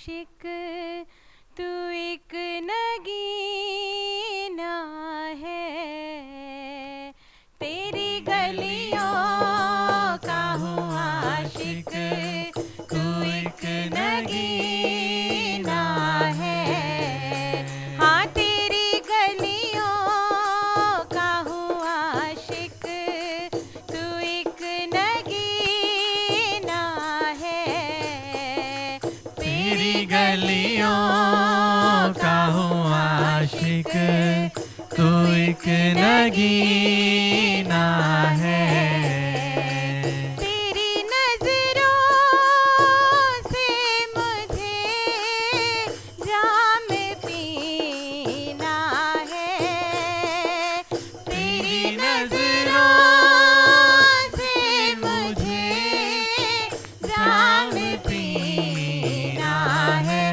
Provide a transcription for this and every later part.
आशिक तू एक नगीना है। तेरी गलियों का हूँ आशिक तू एक नगीना है। हाँ तेरी गलियों का हूँ आशिक तू एक नगीना है। तेरी गलियों का हूँ आशिक तू एक नगीना है। तेरी नजरों से मुझे जाम पीना है। तेरी नजरों से मुझे जाम पीना है।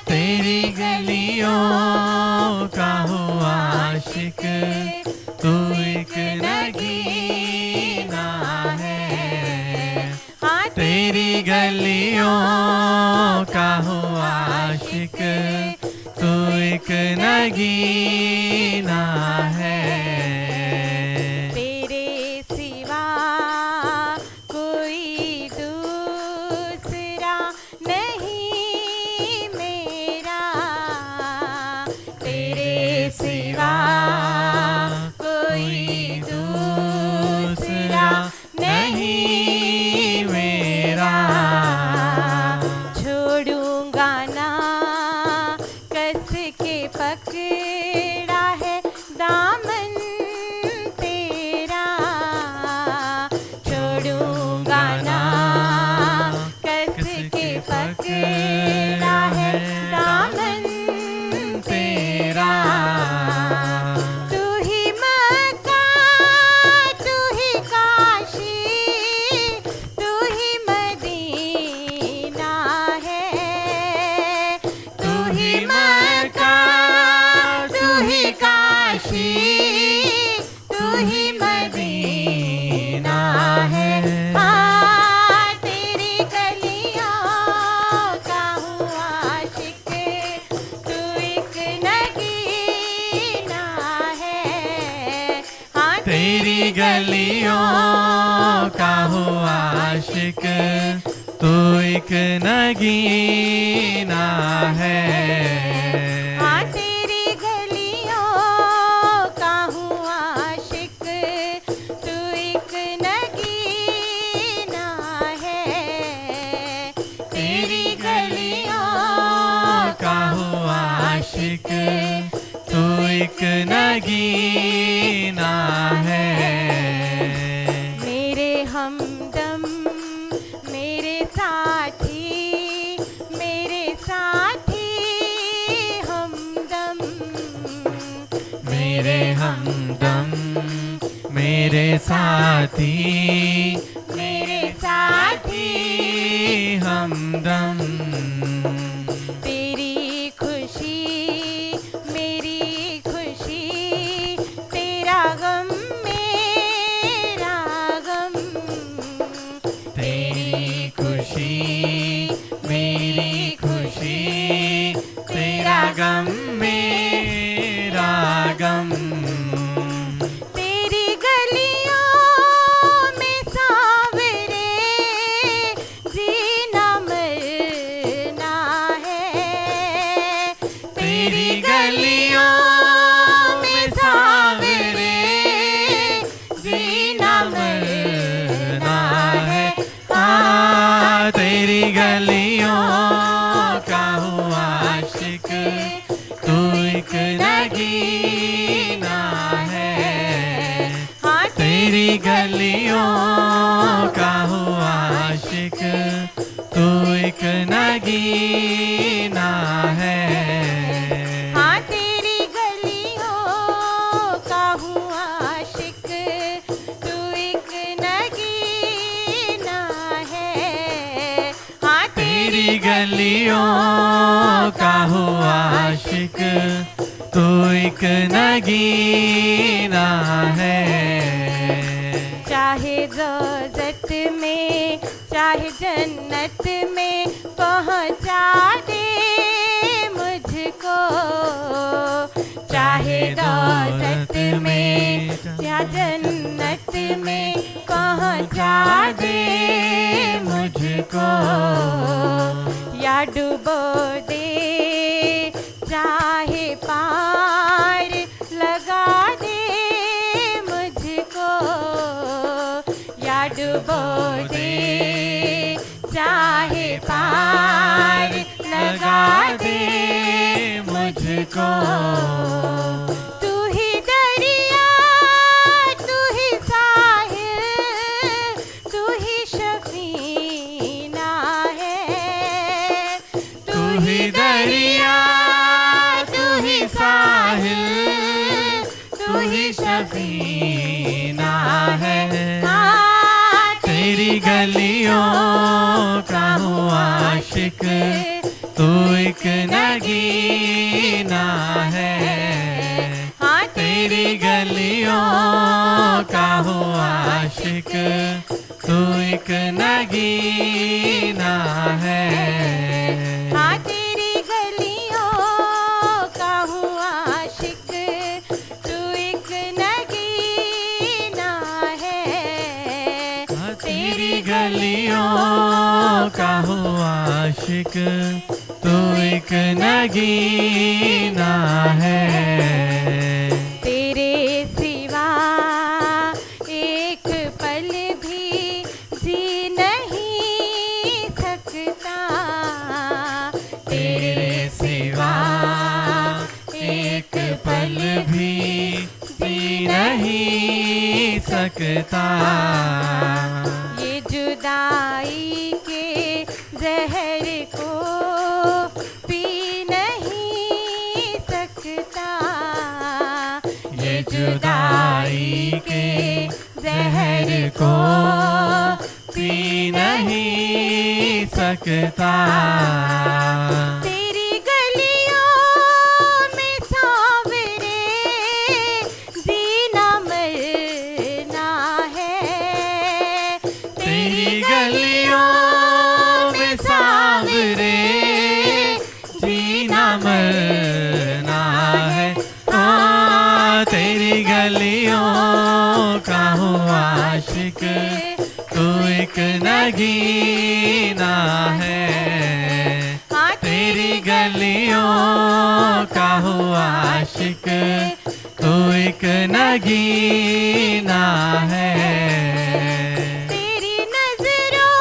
तेरी गलियों का हूँ आशिक तू एक नगीना है। हाँ तेरी गलियों का हूँ आशिक तू एक नगीना है। तेरे सिवा कोई दूसरा नहीं मेरा। तेरे सिवा कोई दूसरा नहीं मेरा। छोड़ूंगा ना कस के पकड़ा है दामन तेरा। छोड़ूंगा ना कस के पकड़ा है दामन तेरा। तू ही मक्का तू ही काशी तू ही मदीना है। तू ही मक्का तू ही काशी तू ही मदीना है। तेरी गलियों का हूँ आशिक तू एक नगीना है। हाँ तेरी गलियों का हूँ आशिक तू एक नगीना है। हाँ तेरी गलियों का हूँ आशिक तू एक नगीना है। तेरी गलियों का हूँ आशिक तू एक नगीना है। मेरे हमदम मेरे साथी हमदम। मेरे हमदम मेरे साथी हमदम। तेरी खुशी मेरी खुशी तेरा गम मेरा गम। तेरी खुशी मेरी खुशी तेरा गम मेरा गम। तेरी गलियों में सांवरे जीना मरना है। तेरी गलियों में सांवरे जीना मरना है। तेरी गलियों का हूँ आशिक तू एक नगीना है। हाँ तेरी गलियों का हूँ आशिक तू एक नगीना है। हाँ तेरी गलियों का हूँ आशिक तू एक नगीना है। हाँ तेरी गलियों का हूँ आशिक तू एक नगीना है। चाहे ज़ौज़त में चाहे जन्नत में पहुँचा दे मुझको, चाहे दौलत में या जन्नत में पहुँचा दे मुझको, या डुबो दे चाहे पार लगा दे मुझको, या डुबो दे चाहे पार लगा दे मुझको। तू ही दरिया, तू ही साहिल, तू ही शफीना है। तू ही दरिया, तू ही साहिल, तू ही शफीना है। तेरी गलियों का हूँ आशिक, तू एक नगीना है। तेरी गलियों का हूँ आशिक, तू एक नगीना है। हाँ तेरी गलियों का हूँ आशिक, तू एक नगीना है। तेरी गलियों का हूँ आशिक, तू एक नगीना है। तेरे सिवा एक पल भी जी नहीं सकता, तेरे सिवा एक पल भी जी नहीं सकता। ये जुदाई के जहर को पी नहीं सकता, ये जुदाई के जहर को पी नहीं सकता। तेरी गलियों में सांवरे जीना मरना है। तेरी गलियों में सांवरे जीना मरना है। हाँ तेरी गलियों का हूँ आशिक, तू एक नगीना है। तेरी गलियों का हूँ आशिक, तू एक नगीना है। तेरी नजरों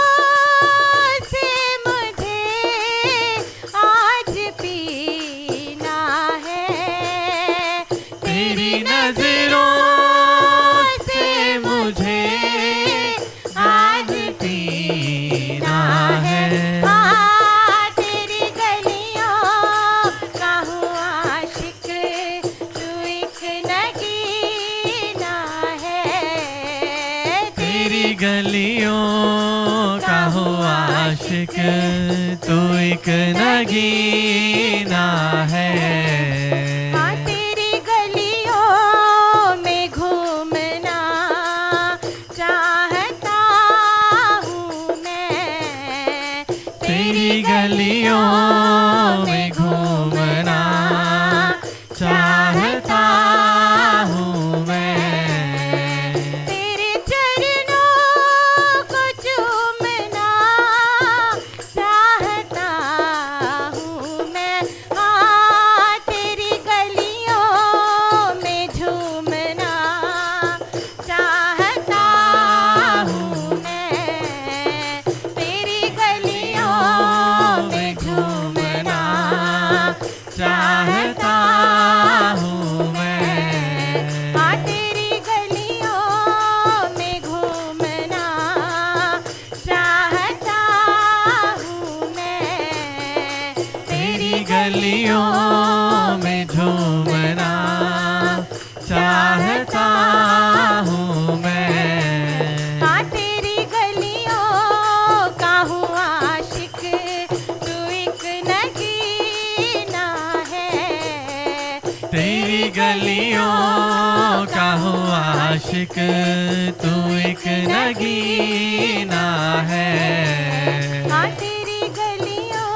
से मुझे आज पीना है। तेरी नजरों से मुझे आज पीना है। हाँ तेरी गलियों का हूँ आशिक, तू एक नगीना है। तेरी गलियों का हूँ आशिक, तू एक नगीना है। हाँ तेरी गलियों में घूमना चाहता हूँ मैं। तेरी गलियों में घूमना चाहता हूँ मैं। तेरे चरणों को चूमना चाहता हूँ मैं। हाँ तेरी गलियों में झूमना चाहता हूँ मैं। तेरी गलियों में झूमना चाहता हूँ मैं। हाँ तेरी गलियों में घूमना चाहता हूँ मैं। तेरी गलियों में झूमना चाहता हूँ मैं। हाँ तेरी गलियों का हूँ आशिक, तू एक नगीना है। तेरी गलियों का हूँ आशिक, तू एक नगीना है। हाँ तेरी गलियों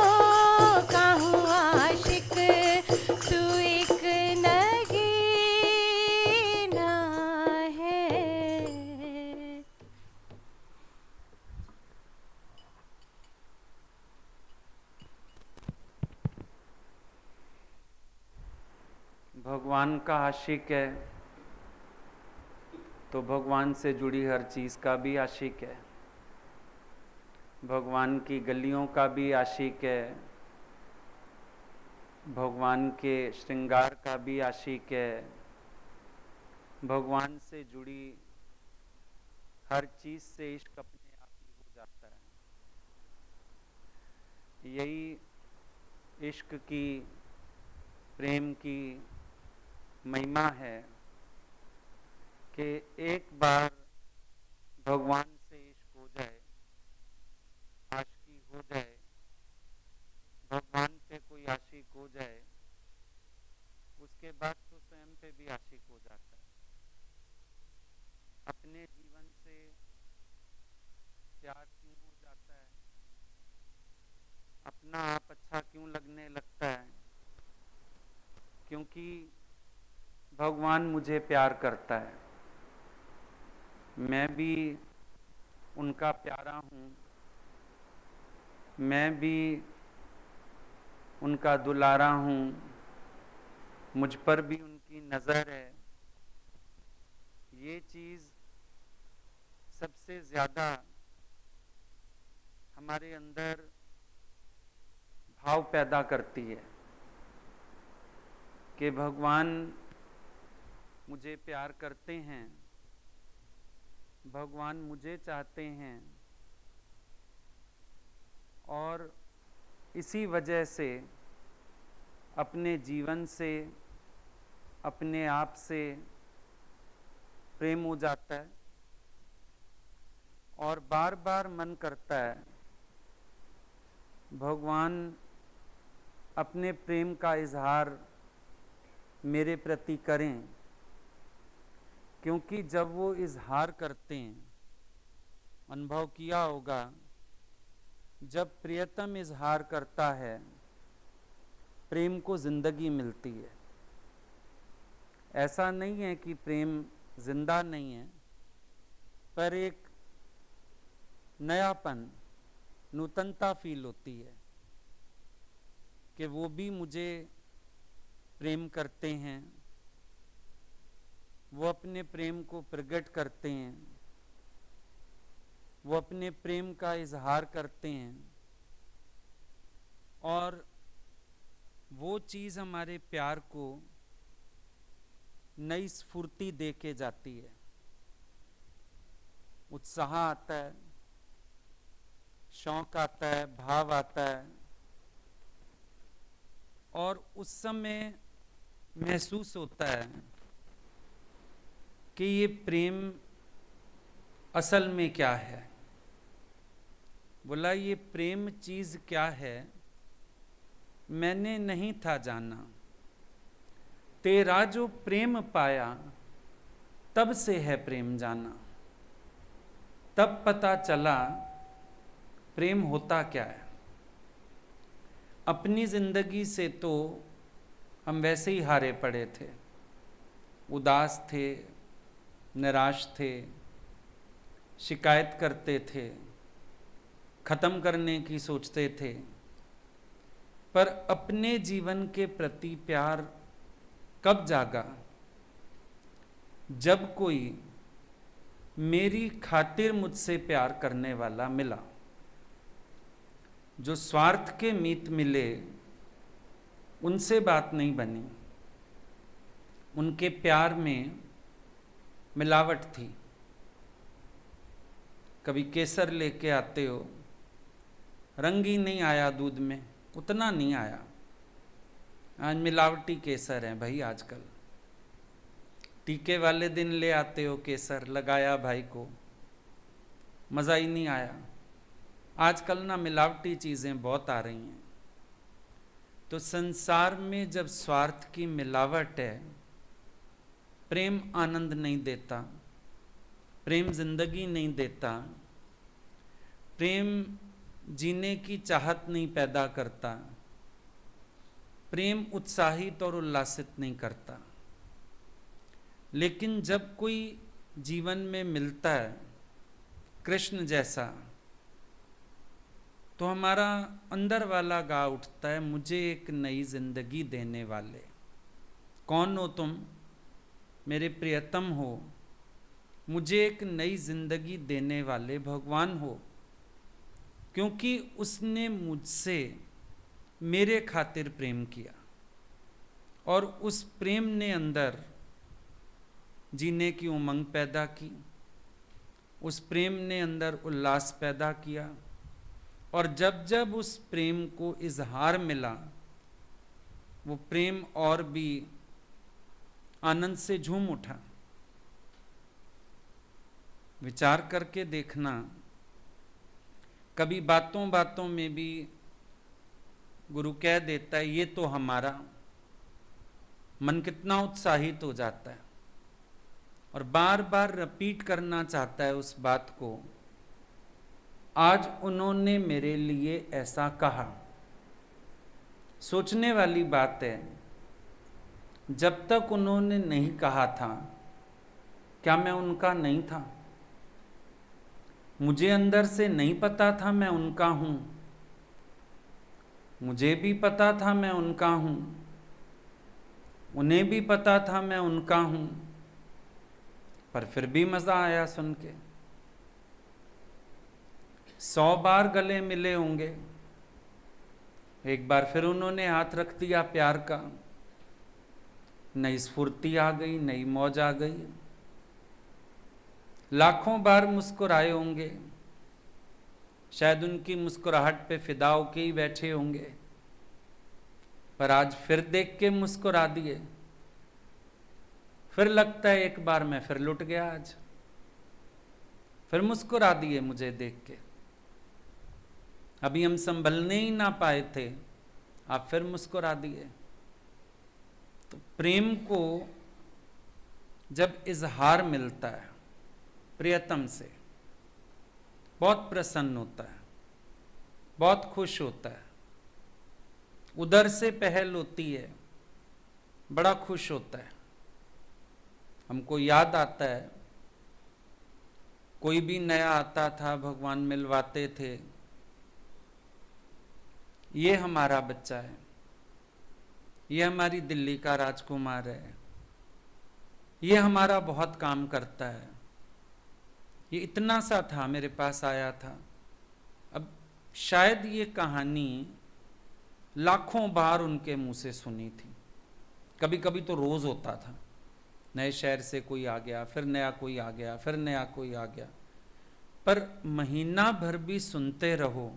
भगवान का आशिक है तो भगवान से जुड़ी हर चीज़ का भी आशिक है। भगवान की गलियों का भी आशिक है, भगवान के श्रृंगार का भी आशिक है। भगवान से जुड़ी हर चीज़ से इश्क अपने आप ही हो जाता है। यही इश्क की, प्रेम की महिमा है कि एक बार भगवान से इश्क हो जाए, आशिकी हो जाए, भगवान पे कोई आशिक हो जाए, उसके बाद तो स्वयं पे भी आशिक हो जाता है। अपने जीवन से प्यार क्यों हो जाता है, अपना आप अच्छा क्यों लगने लगता है? क्योंकि भगवान मुझे प्यार करता है, मैं भी उनका प्यारा हूँ, मैं भी उनका दुलारा हूँ, मुझ पर भी उनकी नज़र है। ये चीज़ सबसे ज़्यादा हमारे अंदर भाव पैदा करती है कि भगवान मुझे प्यार करते हैं, भगवान मुझे चाहते हैं, और इसी वजह से अपने जीवन से, अपने आप से प्रेम हो जाता है और बार बार मन करता है भगवान अपने प्रेम का इजहार मेरे प्रति करें। क्योंकि जब वो इजहार करते हैं, अनुभव किया होगा, जब प्रियतम इजहार करता है प्रेम को जिंदगी मिलती है। ऐसा नहीं है कि प्रेम जिंदा नहीं है, पर एक नयापन, नूतनता फील होती है कि वो भी मुझे प्रेम करते हैं, वो अपने प्रेम को प्रकट करते हैं, वो अपने प्रेम का इजहार करते हैं, और वो चीज़ हमारे प्यार को नई स्फूर्ति दे के जाती है। उत्साह आता है, शौक आता है, भाव आता है, और उस समय महसूस होता है कि ये प्रेम असल में क्या है। बोला ये प्रेम चीज़ क्या है, मैंने नहीं था जाना, तेरा जो प्रेम पाया तब से है प्रेम जाना। तब पता चला प्रेम होता क्या है। अपनी जिंदगी से तो हम वैसे ही हारे पड़े थे, उदास थे, निराश थे, शिकायत करते थे, खत्म करने की सोचते थे। पर अपने जीवन के प्रति प्यार कब जागा? जब कोई मेरी खातिर मुझसे प्यार करने वाला मिला। जो स्वार्थ के मीत मिले उनसे बात नहीं बनी, उनके प्यार में मिलावट थी। कभी केसर लेके आते हो, रंग ही नहीं आया दूध में, उतना नहीं आया। आज मिलावटी केसर है भाई आजकल। टीके वाले दिन ले आते हो केसर, लगाया भाई को, मज़ा ही नहीं आया। आजकल ना मिलावटी चीज़ें बहुत आ रही हैं। तो संसार में जब स्वार्थ की मिलावट है, प्रेम आनंद नहीं देता, प्रेम जिंदगी नहीं देता, प्रेम जीने की चाहत नहीं पैदा करता, प्रेम उत्साहित और उल्लासित नहीं करता। लेकिन जब कोई जीवन में मिलता है कृष्ण जैसा, तो हमारा अंदर वाला गा उठता है, मुझे एक नई जिंदगी देने वाले, कौन हो तुम, मेरे प्रियतम हो, मुझे एक नई जिंदगी देने वाले भगवान हो, क्योंकि उसने मुझसे मेरे खातिर प्रेम किया और उस प्रेम ने अंदर जीने की उमंग पैदा की, उस प्रेम ने अंदर उल्लास पैदा किया, और जब जब उस प्रेम को इजहार मिला, वो प्रेम और भी आनंद से झूम उठा। विचार करके देखना, कभी बातों बातों में भी गुरु कह देता है ये तो हमारा, मन कितना उत्साहित हो जाता है और बार बार रिपीट करना चाहता है उस बात को। आज उन्होंने मेरे लिए ऐसा कहा। सोचने वाली बात है, जब तक उन्होंने नहीं कहा था, क्या मैं उनका नहीं था? मुझे अंदर से नहीं पता था मैं उनका हूं? मुझे भी पता था मैं उनका हूं, उन्हें भी पता था मैं उनका हूं, पर फिर भी मजा आया सुन के। 100 बार गले मिले होंगे, एक बार फिर उन्होंने हाथ रख दिया प्यार का, नई स्फूर्ति आ गई, नई मौज आ गई। लाखों बार मुस्कुराए होंगे, शायद उनकी मुस्कुराहट पे फिदा होके ही बैठे होंगे, पर आज फिर देख के मुस्कुरा दिए। फिर लगता है एक बार मैं फिर लुट गया, आज फिर मुस्कुरा दिए मुझे देख के। अभी हम संभलने ही ना पाए थे, आप फिर मुस्कुरा दिए। तो प्रेम को जब इजहार मिलता है प्रियतम से, बहुत प्रसन्न होता है, बहुत खुश होता है, उधर से पहल होती है, बड़ा खुश होता है। हमको याद आता है, कोई भी नया आता था भगवान मिलवाते थे, ये हमारा बच्चा है, ये हमारी दिल्ली का राजकुमार है, ये हमारा बहुत काम करता है, ये इतना सा था मेरे पास आया था। अब शायद ये कहानी लाखों बार उनके मुंह से सुनी थी, कभी कभी तो रोज होता था, नए शहर से कोई आ गया, फिर नया कोई आ गया, फिर नया कोई आ गया, पर महीना भर भी सुनते रहो,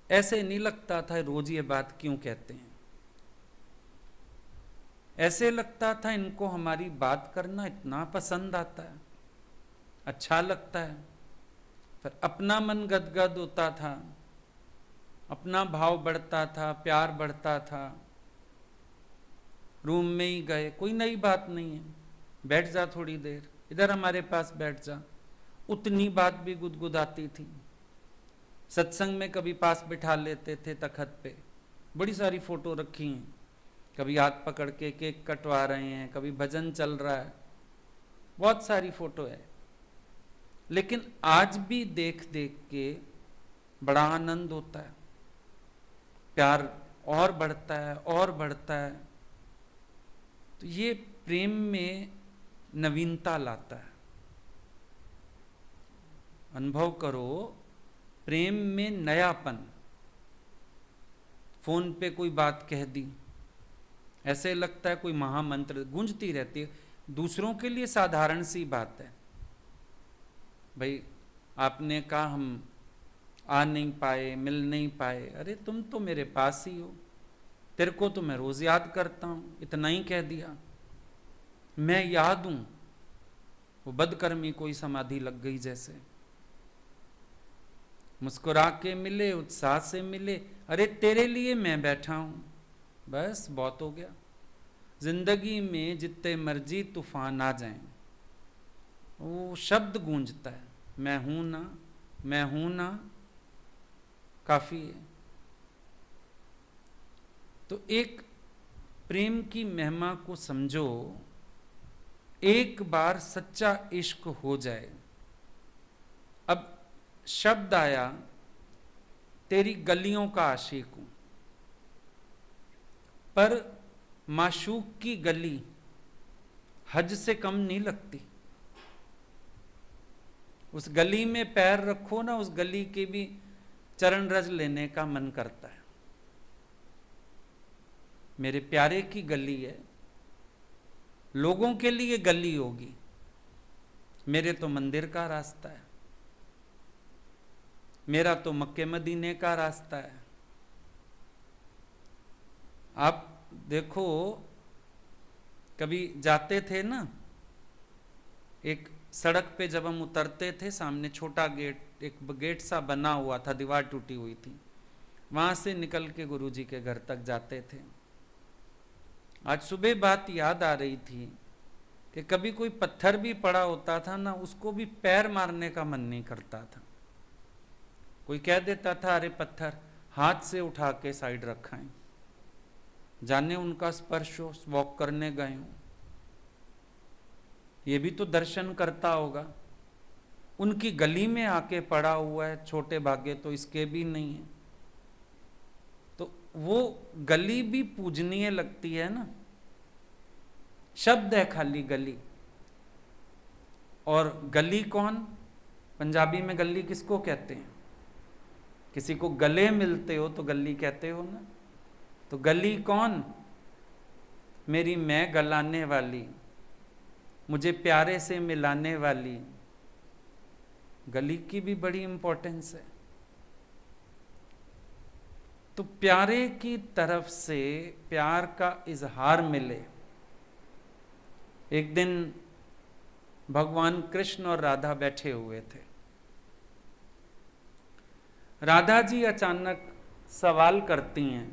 ऐसे नहीं लगता था रोज ये बात क्यों कहते हैं। ऐसे लगता था इनको हमारी बात करना इतना पसंद आता है, अच्छा लगता है। फिर अपना मन गदगद होता था, अपना भाव बढ़ता था, प्यार बढ़ता था। रूम में ही गए, कोई नई बात नहीं है, बैठ जा थोड़ी देर, इधर हमारे पास बैठ जा, उतनी बात भी गुदगुदाती थी। सत्संग में कभी पास बिठा लेते थे तखत पे, बड़ी सारी फोटो रखी हैं, कभी हाथ पकड़ के केक कटवा रहे हैं, कभी भजन चल रहा है, बहुत सारी फोटो है। लेकिन आज भी देख देख के बड़ा आनंद होता है, प्यार और बढ़ता है और बढ़ता है। तो ये प्रेम में नवीनता लाता है। अनुभव करो, प्रेम में नयापन। फोन पे कोई बात कह दी, ऐसे लगता है कोई महामंत्र गूंजती रहती है, दूसरों के लिए साधारण सी बात है। भाई आपने कहा हम आ नहीं पाए, मिल नहीं पाए, अरे तुम तो मेरे पास ही हो, तेरे को तो मैं रोज याद करता हूं, इतना ही कह दिया। मैं याद हूं, वो बदकर्मी कोई समाधि लग गई जैसे। मुस्कुरा के मिले, उत्साह से मिले, अरे तेरे लिए मैं बैठा हूं, बस बहुत हो गया। जिंदगी में जितने मर्जी तूफान आ जाएं, वो शब्द गूंजता है, मैं हूं ना, मैं हूं ना, काफी है। तो एक प्रेम की महिमा को समझो। एक बार सच्चा इश्क हो जाए, अब शब्द आया तेरी गलियों का आशिक हूं, पर माशूक की गली हज से कम नहीं लगती। उस गली में पैर रखो ना, उस गली के भी चरण रज लेने का मन करता है। मेरे प्यारे की गली है, लोगों के लिए गली होगी, मेरे तो मंदिर का रास्ता है, मेरा तो मक्के मदीने का रास्ता है। आप देखो, कभी जाते थे ना, एक सड़क पे जब हम उतरते थे, सामने छोटा गेट, एक गेट सा बना हुआ था, दीवार टूटी हुई थी, वहां से निकल के गुरुजी के घर तक जाते थे। आज सुबह बात याद आ रही थी कि कभी कोई पत्थर भी पड़ा होता था ना, उसको भी पैर मारने का मन नहीं करता था। कोई कह देता था अरे पत्थर, हाथ से उठा के साइड रखाएं, जाने उनका स्पर्श हो, वॉक करने गए हो, ये भी तो दर्शन करता होगा। उनकी गली में आके पड़ा हुआ है, छोटे भाग्य तो इसके भी नहीं है। तो वो गली भी पूजनीय लगती है ना, शब्द है खाली गली। और गली कौन? पंजाबी में गली किसको कहते हैं? किसी को गले मिलते हो तो गली कहते हो ना। तो गली कौन? मेरी मैं गलाने वाली, मुझे प्यारे से मिलाने वाली। गली की भी बड़ी इंपॉर्टेंस है। तो प्यारे की तरफ से प्यार का इजहार मिले। एक दिन भगवान कृष्ण और राधा बैठे हुए थे। राधा जी अचानक सवाल करती हैं,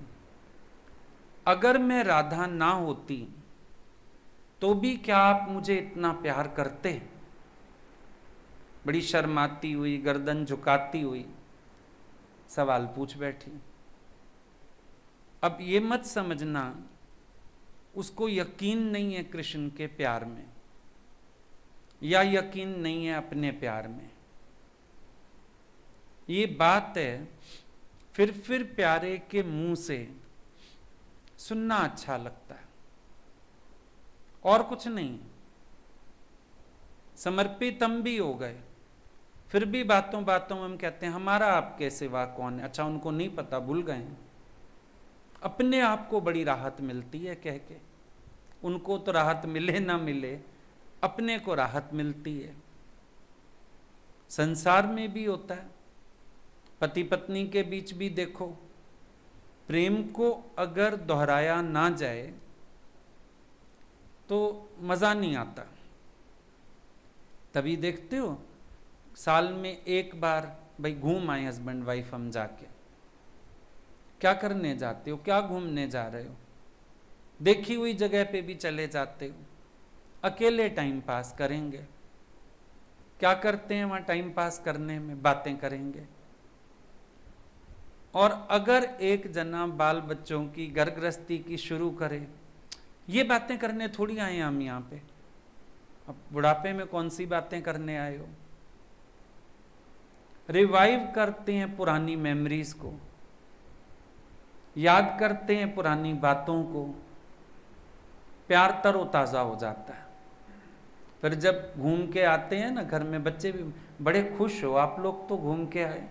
अगर मैं राधा ना होती तो भी क्या आप मुझे इतना प्यार करते? बड़ी शर्माती हुई, गर्दन झुकाती हुई सवाल पूछ बैठी। अब ये मत समझना उसको यकीन नहीं है कृष्ण के प्यार में, या यकीन नहीं है अपने प्यार में। ये बात है फिर प्यारे के मुंह से सुनना अच्छा लगता है, और कुछ नहीं। समर्पित हम भी हो गए, फिर भी बातों बातों में हम कहते हैं हमारा आपके सिवा कौन है। अच्छा, उनको नहीं पता, भूल गए। अपने आप को बड़ी राहत मिलती है कह के, उनको तो राहत मिले ना मिले, अपने को राहत मिलती है। संसार में भी होता है, पति पत्नी के बीच भी देखो, प्रेम को अगर दोहराया ना जाए तो मजा नहीं आता। तभी देखते हो साल में एक बार भाई घूम आए हस्बैंड वाइफ हम जाके। क्या करने जाते हो? क्या घूमने जा रहे हो? देखी हुई जगह पे भी चले जाते हो। अकेले टाइम पास करेंगे। क्या करते हैं वहां टाइम पास करने में? बातें करेंगे। और अगर एक जना बाल बच्चों की, घर गृहस्थी की शुरू करे, ये बातें करने थोड़ी आए हम यहाँ पे। अब बुढ़ापे में कौन सी बातें करने आए हो? रिवाइव करते हैं पुरानी मेमोरीज को, याद करते हैं पुरानी बातों को, प्यार तरोताजा हो जाता है। फिर जब घूम के आते हैं ना घर में, बच्चे भी बड़े खुश हो, आप लोग तो घूम के आए,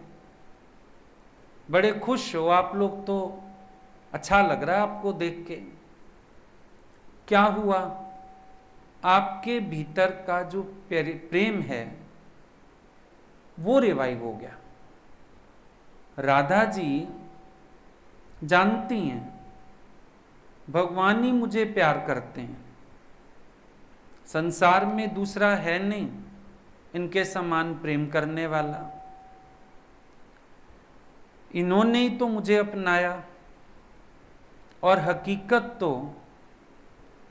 बड़े खुश हो आप लोग, तो अच्छा लग रहा है आपको देख के। क्या हुआ? आपके भीतर का जो प्रेम है वो रिवाइव हो गया। राधा जी जानती हैं भगवान ही मुझे प्यार करते हैं, संसार में दूसरा है नहीं इनके समान प्रेम करने वाला। इन्होंने ही तो मुझे अपनाया। और हकीकत तो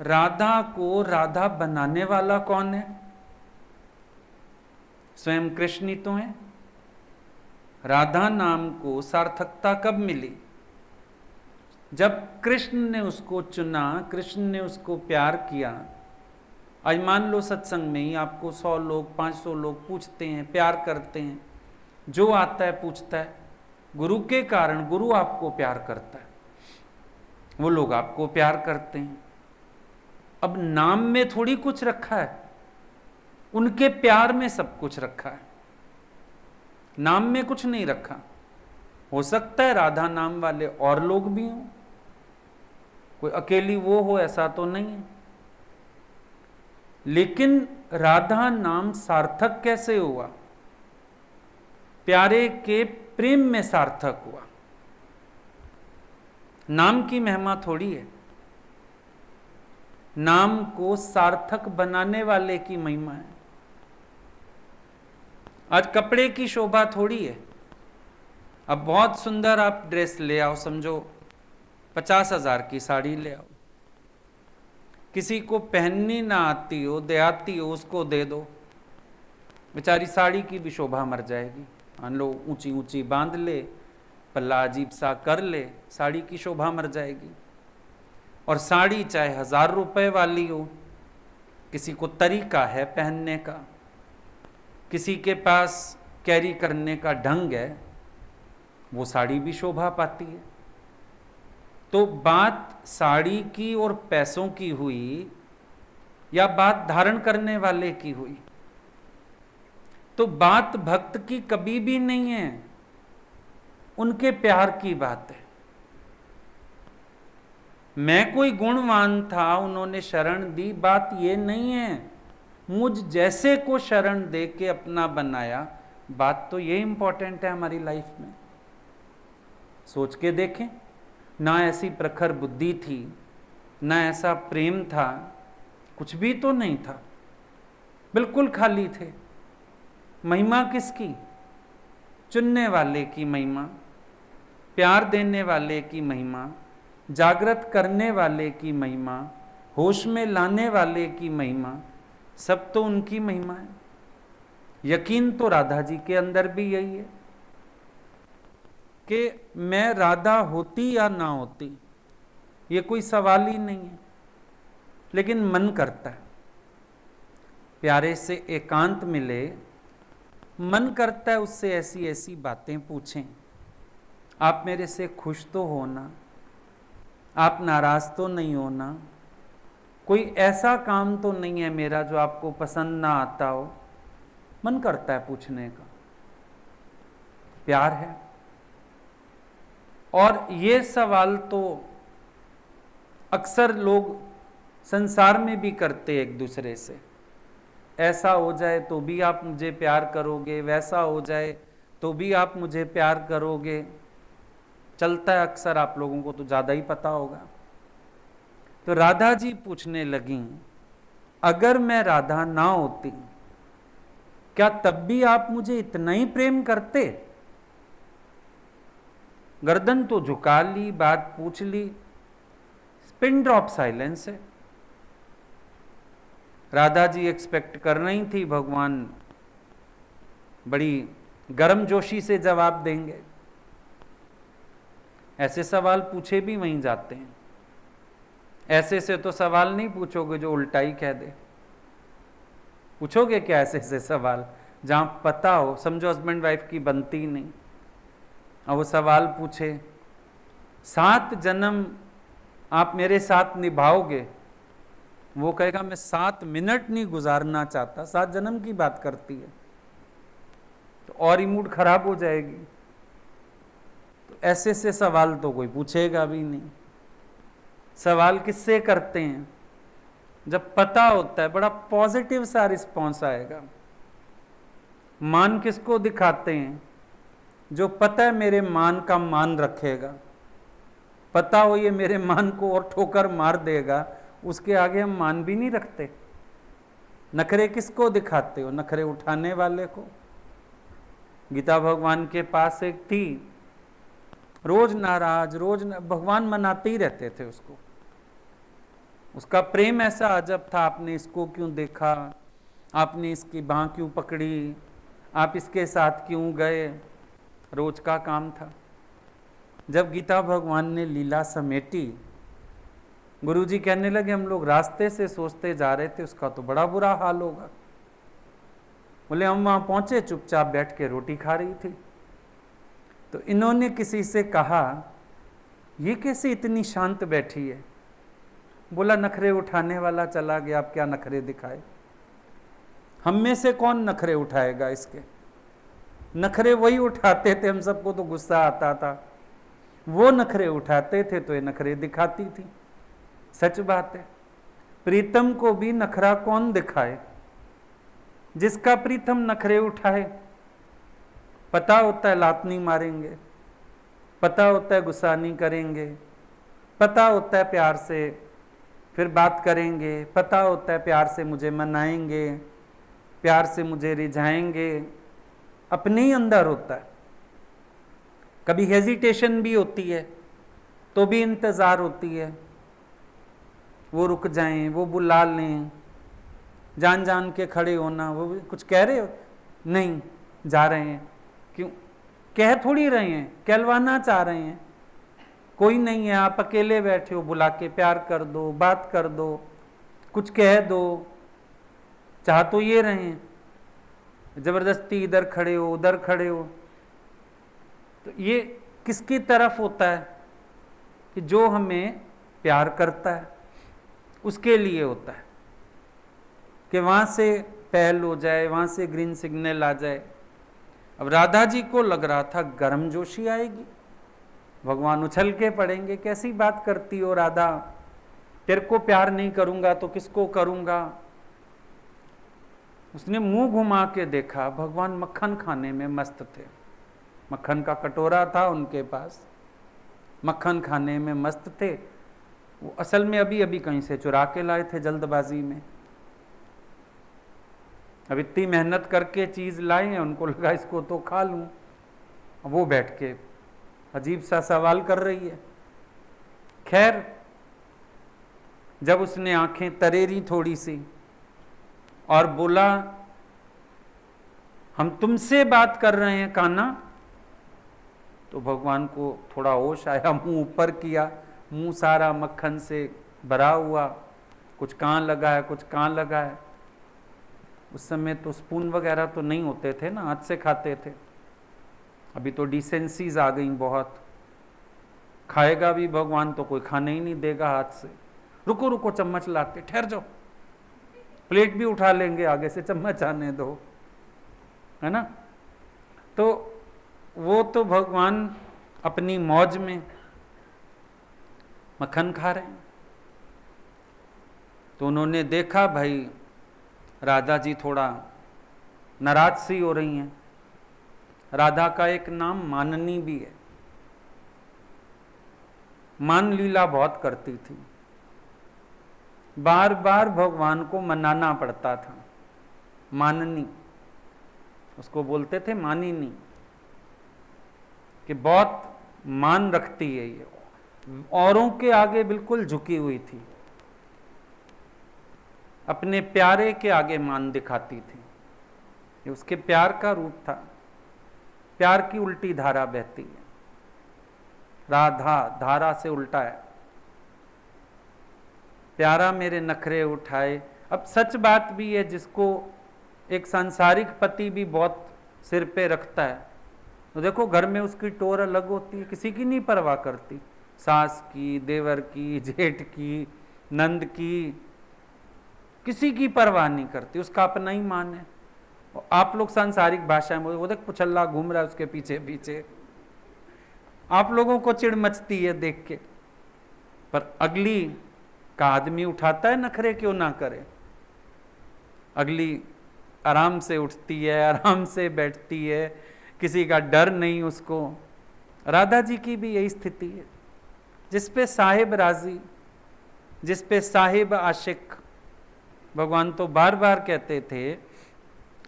राधा को राधा बनाने वाला कौन है? स्वयं कृष्ण ही तो है। राधा नाम को सार्थकता कब मिली? जब कृष्ण ने उसको चुना, कृष्ण ने उसको प्यार किया। आज मान लो सत्संग में ही आपको 100 लोग 500 लोग पूछते हैं, प्यार करते हैं, जो आता है पूछता है, गुरु के कारण गुरु आपको प्यार करता है। वो लोग आपको प्यार करते हैं। अब नाम में थोड़ी कुछ रखा है, उनके प्यार में सब कुछ रखा है, नाम में कुछ नहीं रखा। हो सकता है राधा नाम वाले और लोग भी हों, कोई अकेली वो हो ऐसा तो नहीं है। लेकिन राधा नाम सार्थक कैसे हुआ? प्यारे के प्रेम में सार्थक हुआ। नाम की महिमा थोड़ी है, नाम को सार्थक बनाने वाले की महिमा है। आज कपड़े की शोभा थोड़ी है। अब बहुत सुंदर आप ड्रेस ले आओ, समझो 50,000 की साड़ी ले आओ, किसी को पहननी ना आती हो, देहाती हो, उसको दे दो, बेचारी साड़ी की भी शोभा मर जाएगी। मान लो ऊंची ऊंची बांध ले, पल्ला अजीब सा कर ले, साड़ी की शोभा मर जाएगी। और साड़ी चाहे 1000 रुपए वाली हो, किसी को तरीका है पहनने का, किसी के पास कैरी करने का ढंग है, वो साड़ी भी शोभा पाती है। तो बात साड़ी की और पैसों की हुई या बात धारण करने वाले की हुई, तो बात भक्त की कभी भी नहीं है, उनके प्यार की बात है। मैं कोई गुणवान था, उन्होंने शरण दी, बात ये नहीं है। मुझ जैसे को शरण दे के अपना बनाया, बात तो ये इंपॉर्टेंट है हमारी लाइफ में। सोच के देखें, ना ऐसी प्रखर बुद्धि थी, ना ऐसा प्रेम था, कुछ भी तो नहीं था, बिल्कुल खाली थे। महिमा किसकी? चुनने वाले की महिमा, प्यार देने वाले की महिमा, जागृत करने वाले की महिमा, होश में लाने वाले की महिमा, सब तो उनकी महिमा है। यकीन तो राधा जी के अंदर भी यही है कि मैं राधा होती या ना होती, ये कोई सवाल ही नहीं है। लेकिन मन करता है, प्यारे से एकांत मिले, मन करता है उससे ऐसी ऐसी बातें पूछें। आप मेरे से खुश तो हो ना, आप नाराज तो नहीं हो ना, कोई ऐसा काम तो नहीं है मेरा जो आपको पसंद ना आता हो। मन करता है पूछने का, प्यार है। और ये सवाल तो अक्सर लोग संसार में भी करते एक दूसरे से, ऐसा हो जाए तो भी आप मुझे प्यार करोगे, वैसा हो जाए तो भी आप मुझे प्यार करोगे। चलता है अक्सर, आप लोगों को तो ज़्यादा ही पता होगा। तो राधा जी पूछने लगी, अगर मैं राधा ना होती, क्या तब भी आप मुझे इतना ही प्रेम करते? गर्दन तो झुका ली, बात पूछ ली, पिन ड्रॉप साइलेंस है। राधा जी एक्सपेक्ट कर रही थी भगवान बड़ी गर्मजोशी से जवाब देंगे। ऐसे सवाल पूछे भी वहीं जाते हैं। ऐसे से तो सवाल नहीं पूछोगे जो उल्टा ही कह दे। पूछोगे क्या ऐसे से सवाल जहां पता हो, समझो हस्बैंड वाइफ की बनती ही नहीं, और वो सवाल पूछे 7 जन्म आप मेरे साथ निभाओगे, वो कहेगा मैं 7 मिनट नहीं गुजारना चाहता, 7 जन्म की बात करती है, तो और ही मूड खराब हो जाएगी। तो ऐसे से सवाल तो कोई पूछेगा भी नहीं। सवाल किससे करते हैं? जब पता होता है, बड़ा पॉजिटिव सा रिस्पॉन्स आएगा। मान किसको दिखाते हैं? जो पता है मेरे मान का मान रखेगा, पता हो ये मेरे मान को और ठोकर मार देगा, उसके आगे हम मान भी नहीं रखते। नखरे किसको दिखाते हो? नखरे उठाने वाले को। गीता भगवान के पास एक थी, रोज नाराज, भगवान मनाते ही रहते थे उसको। उसका प्रेम ऐसा अजब था, आपने इसको क्यों देखा, आपने इसकी बाँह क्यों पकड़ी, आप इसके साथ क्यों गए, रोज का काम था। जब गीता भगवान ने लीला समेटी, गुरुजी कहने लगे हम लोग रास्ते से सोचते जा रहे थे उसका तो बड़ा बुरा हाल होगा। बोले हम वहाँ पहुँचे, चुपचाप बैठ के रोटी खा रही थी। तो इन्होंने किसी से कहा ये कैसे इतनी शांत बैठी है? बोला नखरे उठाने वाला चला गया, अब क्या नखरे दिखाए। हम में से कौन नखरे उठाएगा इसके? नखरे वही उठाते थे, हम सबको तो गुस्सा आता था, वो नखरे उठाते थे तो ये नखरे दिखाती थी। सच बात है, प्रीतम को भी नखरा कौन दिखाए? जिसका प्रीतम नखरे उठाए। पता होता है लातनी मारेंगे, पता होता है गुस्सा नहीं करेंगे, पता होता है प्यार से फिर बात करेंगे, पता होता है प्यार से मुझे मनाएंगे, प्यार से मुझे रिझाएंगे, अपने ही अंदर होता है। कभी हेजिटेशन भी होती है तो भी इंतज़ार होती है, वो रुक जाएं, वो बुला लें, जान जान के खड़े होना। वो कुछ कह रहे हो? नहीं, जा रहे हैं। क्यों? कह थोड़ी रहे हैं, कहलवाना चाह रहे हैं। कोई नहीं है, आप अकेले बैठे हो, बुला के प्यार कर दो, बात कर दो, कुछ कह दो। चाह तो ये रहे हैं, जबरदस्ती इधर खड़े हो उधर खड़े हो। तो ये किसकी तरफ होता है? कि जो हमें प्यार करता है उसके लिए होता है, कि वहां से पहल हो जाए, वहां से ग्रीन सिग्नल आ जाए। अब राधा जी को लग रहा था गर्मजोशी आएगी, भगवान उछल के पड़ेंगे, कैसी बात करती हो राधा, तेरे को प्यार नहीं करूंगा तो किसको करूंगा। उसने मुंह घुमा के देखा, भगवान मक्खन खाने में मस्त थे। मक्खन का कटोरा था उनके पास, मक्खन खाने में मस्त थे। वो असल में अभी अभी कहीं से चुरा के लाए थे जल्दबाजी में। अब इतनी मेहनत करके चीज लाए हैं, उनको लगा इसको तो खा लूं। वो बैठ के अजीब सा सवाल कर रही है। खैर, जब उसने आंखें तरेरी थोड़ी सी और बोला, हम तुमसे बात कर रहे हैं कान्हा, तो भगवान को थोड़ा होश आया, मुंह ऊपर किया, मुंह सारा मक्खन से भरा हुआ, कुछ कहाँ लगा है कुछ कहाँ लगा है। उस समय तो स्पून वगैरह तो नहीं होते थे ना, हाथ से खाते थे। अभी तो डिसेंसीज आ गई बहुत, खाएगा भी भगवान तो कोई खाने ही नहीं देगा हाथ से। रुको रुको, चम्मच लाते, ठहर जाओ, प्लेट भी उठा लेंगे, आगे से चम्मच आने दो, है ना। तो वो तो भगवान अपनी मौज में मक्खन खा रहे हैं। तो उन्होंने देखा भाई राधा जी थोड़ा नाराज सी हो रही हैं। राधा का एक नाम माननी भी है, मान लीला बहुत करती थी, बार बार भगवान को मनाना पड़ता था। माननी, उसको बोलते थे मानिनी, कि बहुत मान रखती है ये, औरों के आगे बिल्कुल झुकी हुई थी, अपने प्यारे के आगे मान दिखाती थी। ये उसके प्यार का रूप था। प्यार की उल्टी धारा बहती है, राधा धारा से उल्टा है। प्यारा मेरे नखरे उठाए। अब सच बात भी है, जिसको एक सांसारिक पति भी बहुत सिर पे रखता है, तो देखो घर में उसकी टोर अलग होती है, किसी की नहीं परवाह करती, सास की, देवर की, जेठ की, नंद की, किसी की परवाह नहीं करती, उसका अपना ही मान है। आप लोग सांसारिक भाषा में वो देख पुछल्ला घूम रहा है उसके पीछे पीछे, आप लोगों को चिढ़ मचती है देख के, पर अगली का आदमी उठाता है नखरे, क्यों ना करे। अगली आराम से उठती है, आराम से बैठती है, किसी का डर नहीं उसको। राधा जी की भी यही स्थिति है। जिस पे साहिब राजी, जिस पे साहिब आशिक, भगवान तो बार बार कहते थे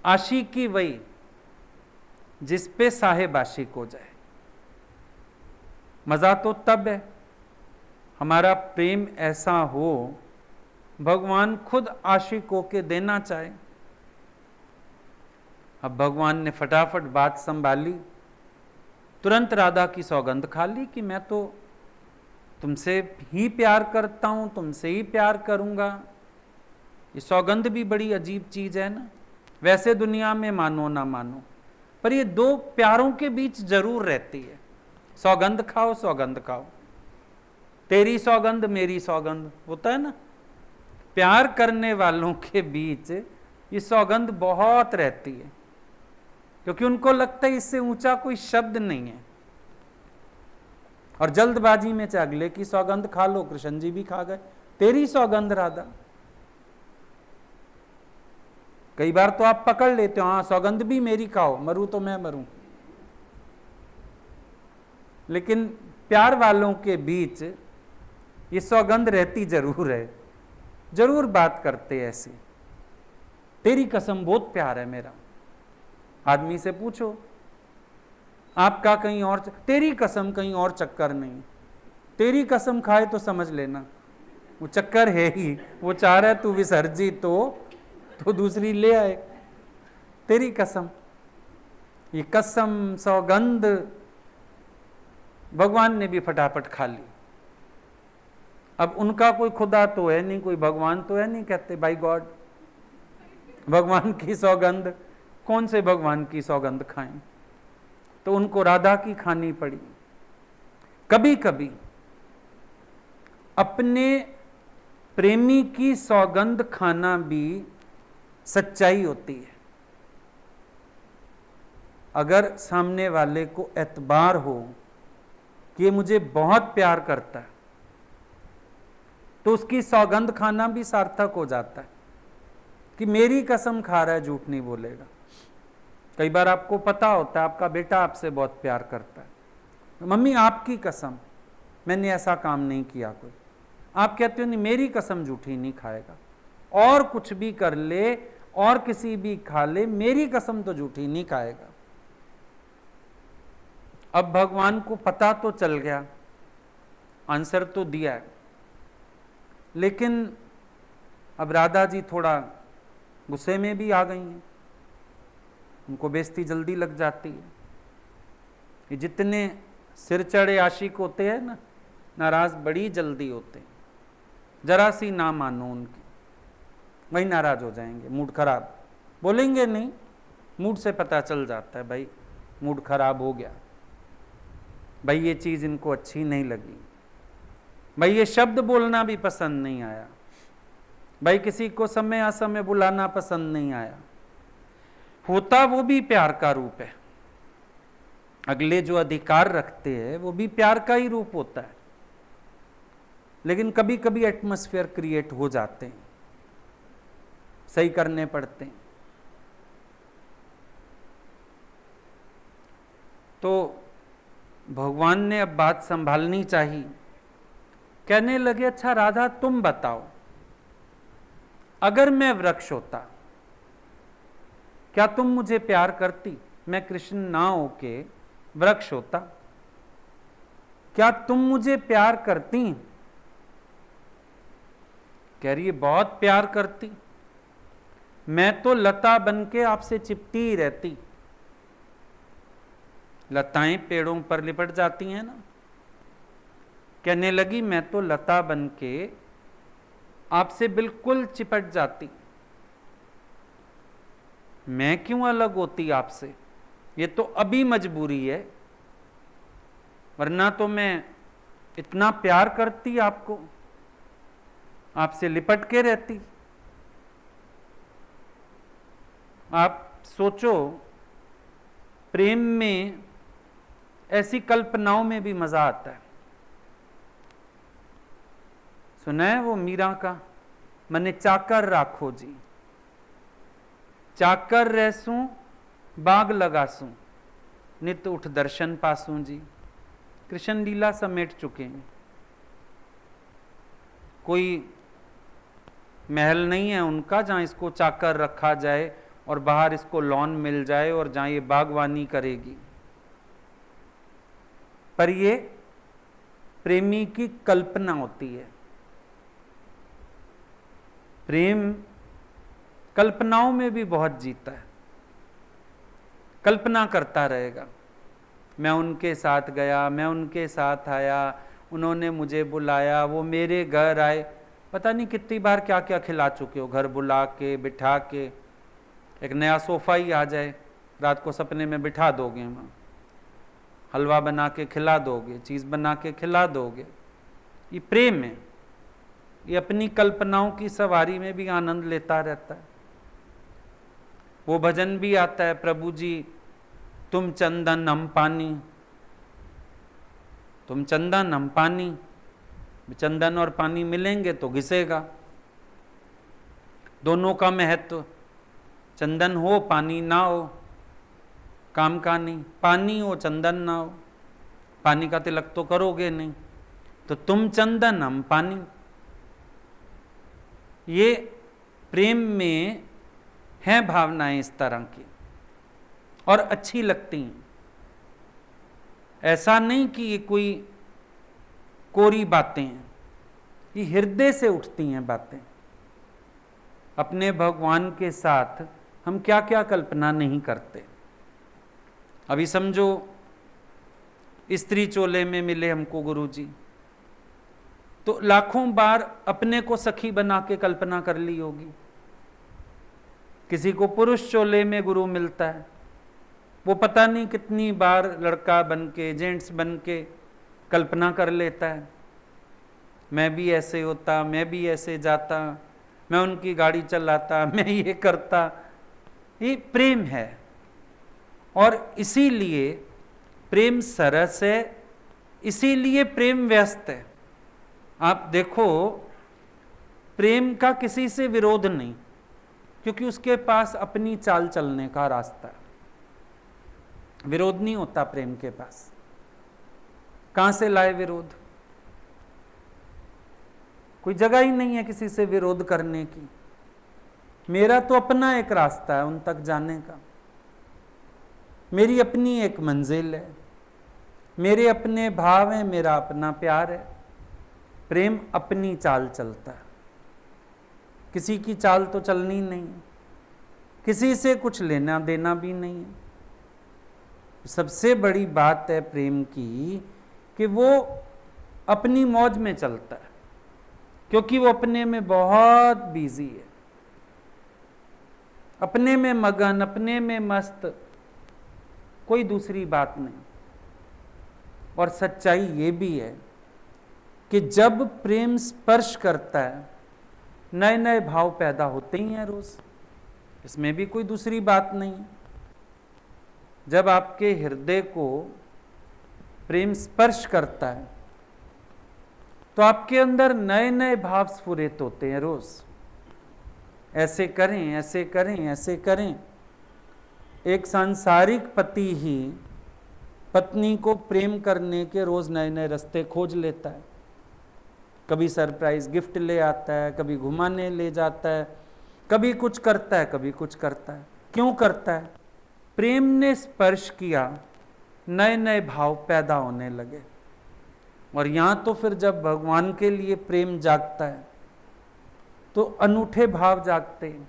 आशिकी वही जिस पे साहिब आशिक हो जाए। मजा तो तब है हमारा प्रेम ऐसा हो, भगवान खुद आशिक होके देना चाहे। अब भगवान ने फटाफट बात संभाली, तुरंत राधा की सौगंध खा ली कि मैं तो तुमसे ही प्यार करता हूं, तुमसे ही प्यार करूंगा। ये सौगंध भी बड़ी अजीब चीज है ना। वैसे दुनिया में मानो ना मानो, पर ये दो प्यारों के बीच जरूर रहती है। सौगंध खाओ, सौगंध खाओ। तेरी सौगंध मेरी सौगंध होता है ना, प्यार करने वालों के बीच ये सौगंध बहुत रहती है, क्योंकि उनको लगता है इससे ऊंचा कोई शब्द नहीं है। और जल्दबाजी में चाहे अगले की सौगंध खा लो, कृष्ण जी भी खा गए, तेरी सौगंध राधा। कई बार तो आप पकड़ लेते हो, हाँ सौगंध भी मेरी खाओ, मरूं तो मैं मरूं। लेकिन प्यार वालों के बीच ये सौगंध रहती जरूर है, जरूर बात करते ऐसे। तेरी कसम बहुत प्यार है मेरा। आदमी से पूछो आपका कहीं और, तेरी कसम कहीं और चक्कर नहीं, तेरी कसम खाए तो समझ लेना वो चक्कर है ही, वो चाह रहा है तू विसर्जी तो दूसरी ले आए। तेरी कसम, ये कसम सौगंध भगवान ने भी फटाफट खा ली। अब उनका कोई खुदा तो है नहीं, कोई भगवान तो है नहीं, कहते बाय गॉड भगवान की सौगंध, कौन से भगवान की सौगंध खाएं, तो उनको राधा की खानी पड़ी। कभी कभी अपने प्रेमी की सौगंध खाना भी सच्चाई होती है। अगर सामने वाले को एतबार हो कि ये मुझे बहुत प्यार करता है, तो उसकी सौगंध खाना भी सार्थक हो जाता है कि मेरी कसम खा रहा है, झूठ नहीं बोलेगा। कई बार आपको पता होता है आपका बेटा आपसे बहुत प्यार करता है, मम्मी आपकी कसम मैंने ऐसा काम नहीं किया कोई, आप कहते हो नहीं मेरी कसम झूठी नहीं खाएगा, और कुछ भी कर ले और किसी भी खा ले, मेरी कसम तो झूठी नहीं खाएगा। अब भगवान को पता तो चल गया, आंसर तो दिया है, लेकिन अब राधा जी थोड़ा गुस्से में भी आ गई हैं, उनको बेइज्जती जल्दी लग जाती है। ये जितने सिर चढ़े आशिक होते हैं ना, नाराज बड़ी जल्दी होते हैं, जरा सी ना मानो उनकी वही नाराज हो जाएंगे, मूड खराब, बोलेंगे नहीं, मूड से पता चल जाता है भाई मूड खराब हो गया, भाई ये चीज इनको अच्छी नहीं लगी, भाई ये शब्द बोलना भी पसंद नहीं आया, भाई किसी को समय असमय बुलाना पसंद नहीं आया। होता वो भी प्यार का रूप है, अगले जो अधिकार रखते हैं वो भी प्यार का ही रूप होता है, लेकिन कभी कभी एटमॉस्फेयर क्रिएट हो जाते हैं, सही करने पड़ते हैं। तो भगवान ने अब बात संभालनी चाहिए, कहने लगे अच्छा राधा तुम बताओ, अगर मैं वृक्ष होता क्या तुम मुझे प्यार करती? मैं कृष्ण ना होके वृक्ष होता, क्या तुम मुझे प्यार करती? कह रही है बहुत प्यार करती, मैं तो लता बन के आपसे चिपटी ही रहती। लताएं पेड़ों पर लिपट जाती हैं ना, कहने लगी मैं तो लता बन के आपसे बिल्कुल चिपट जाती, मैं क्यों अलग होती आपसे, ये तो अभी मजबूरी है, वरना तो मैं इतना प्यार करती आपको, आपसे लिपट के रहती। आप सोचो प्रेम में ऐसी कल्पनाओं में भी मजा आता है। सुना है वो मीरा का, मने चाकर राखो जी, चाकर रहसूं बाग लगासूं, नित उठ दर्शन पासूं जी। कृष्ण लीला समेट चुके हैं, कोई महल नहीं है उनका जहां इसको चाकर रखा जाए और बाहर इसको लॉन मिल जाए और जहां ये बागवानी करेगी, पर ये प्रेमी की कल्पना होती है। प्रेम कल्पनाओं में भी बहुत जीता है, कल्पना करता रहेगा, मैं उनके साथ गया, मैं उनके साथ आया, उन्होंने मुझे बुलाया, वो मेरे घर आए, पता नहीं कितनी बार क्या क्या खिला चुके हो, घर बुला के बिठा के, एक नया सोफा ही आ जाए रात को सपने में बिठा दोगे, वहाँ हलवा बना के खिला दोगे, चीज़ बना के खिला दोगे, ये प्रेम है। ये अपनी कल्पनाओं की सवारी में भी आनंद लेता रहता है। वो भजन भी आता है, प्रभु जी तुम चंदन हम पानी, तुम चंदन हम पानी। चंदन और पानी मिलेंगे तो घिसेगा। दोनों का महत्व, चंदन हो पानी ना हो काम का नहीं, पानी हो चंदन ना हो पानी का तिलक तो करोगे नहीं। तो तुम चंदन हम पानी, ये प्रेम में हैं भावनाएं इस तरह की और अच्छी लगती हैं। ऐसा नहीं कि ये कोई कोरी बातें हैं, ये हृदय से उठती हैं बातें। अपने भगवान के साथ हम क्या क्या कल्पना नहीं करते। अभी समझो स्त्री चोले में मिले हमको गुरुजी, तो लाखों बार अपने को सखी बना के कल्पना कर ली होगी। किसी को पुरुष चोले में गुरु मिलता है, वो पता नहीं कितनी बार लड़का बन के, जेंट्स बन के कल्पना कर लेता है, मैं भी ऐसे होता, मैं भी ऐसे जाता, मैं उनकी गाड़ी चलाता, मैं ये करता। ये प्रेम है और इसीलिए प्रेम सरस है, इसीलिए प्रेम व्यस्त है। आप देखो प्रेम का किसी से विरोध नहीं, क्योंकि उसके पास अपनी चाल चलने का रास्ता है। विरोध नहीं होता प्रेम के पास। कहां से लाए विरोध? कोई जगह ही नहीं है किसी से विरोध करने की। मेरा तो अपना एक रास्ता है उन तक जाने का, मेरी अपनी एक मंजिल है, मेरे अपने भाव हैं, मेरा अपना प्यार है। प्रेम अपनी चाल चलता है, किसी की चाल तो चलनी नहीं, किसी से कुछ लेना देना भी नहीं है। सबसे बड़ी बात है प्रेम की कि वो अपनी मौज में चलता है, क्योंकि वो अपने में बहुत बिजी है, अपने में मगन, अपने में मस्त, कोई दूसरी बात नहीं। और सच्चाई ये भी है कि जब प्रेम स्पर्श करता है नए नए भाव पैदा होते ही हैं रोज, इसमें भी कोई दूसरी बात नहीं। जब आपके हृदय को प्रेम स्पर्श करता है तो आपके अंदर नए नए भाव स्फुरित होते हैं रोज। ऐसे करें, ऐसे करें, ऐसे करें। एक सांसारिक पति ही पत्नी को प्रेम करने के रोज नए नए रास्ते खोज लेता है। कभी सरप्राइज गिफ्ट ले आता है, कभी घुमाने ले जाता है, कभी कुछ करता है, कभी कुछ करता है। क्यों करता है? प्रेम ने स्पर्श किया, नए नए भाव पैदा होने लगे। और यहां तो फिर जब भगवान के लिए प्रेम जागता है तो अनूठे भाव जागते हैं।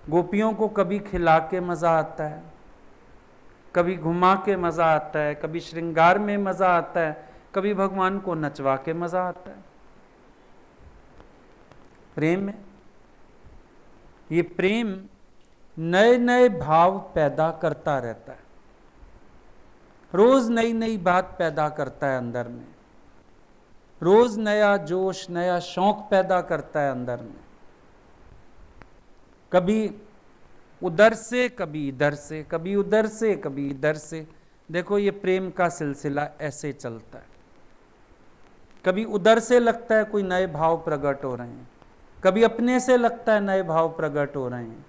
गोपियों को कभी खिला के मजा आता है, कभी घुमा के मजा आता है, कभी श्रृंगार में मजा आता है, कभी भगवान को नचवा के मजा आता है। प्रेम में ये प्रेम नए नए भाव पैदा करता रहता है, रोज नई नई बात पैदा करता है अंदर में, रोज नया जोश, नया शौक पैदा करता है अंदर में। कभी उधर से, कभी इधर से, कभी उधर से, कभी इधर से। देखो ये प्रेम का सिलसिला ऐसे चलता है। कभी उधर से लगता है कोई नए भाव प्रकट हो रहे हैं, कभी अपने से लगता है नए भाव प्रकट हो रहे हैं।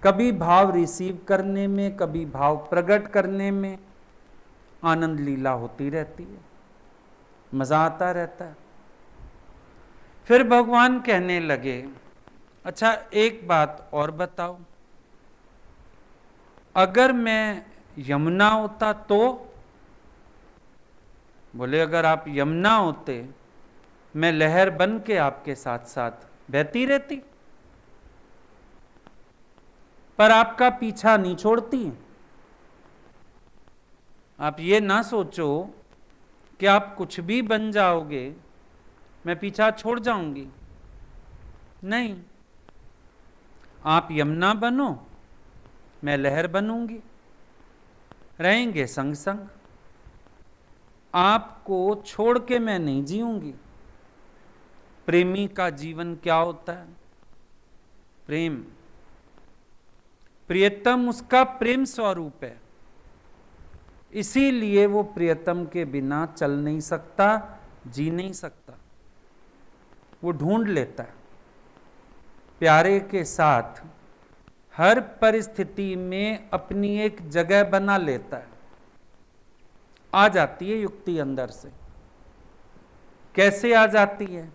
कभी भाव रिसीव करने में, कभी भाव प्रकट करने में आनंद लीला होती रहती है, मजा आता रहता है। फिर भगवान कहने लगे, अच्छा एक बात और बताओ, अगर मैं यमुना होता तो? बोले अगर आप यमुना होते, मैं लहर बन के आपके साथ साथ बहती रहती, पर आपका पीछा नहीं छोड़ती। आप ये ना सोचो कि आप कुछ भी बन जाओगे, मैं पीछा छोड़ जाऊंगी। नहीं, आप यमुना बनो, मैं लहर बनूंगी, रहेंगे संग संग। आपको छोड़ के मैं नहीं जीऊंगी। प्रेमी का जीवन क्या होता है? प्रेम, प्रियतम उसका प्रेम स्वरूप है, इसीलिए वो प्रियतम के बिना चल नहीं सकता, जी नहीं सकता। वो ढूंढ लेता है, प्यारे के साथ हर परिस्थिति में अपनी एक जगह बना लेता है। आ जाती है युक्ति अंदर से। कैसे आ जाती है?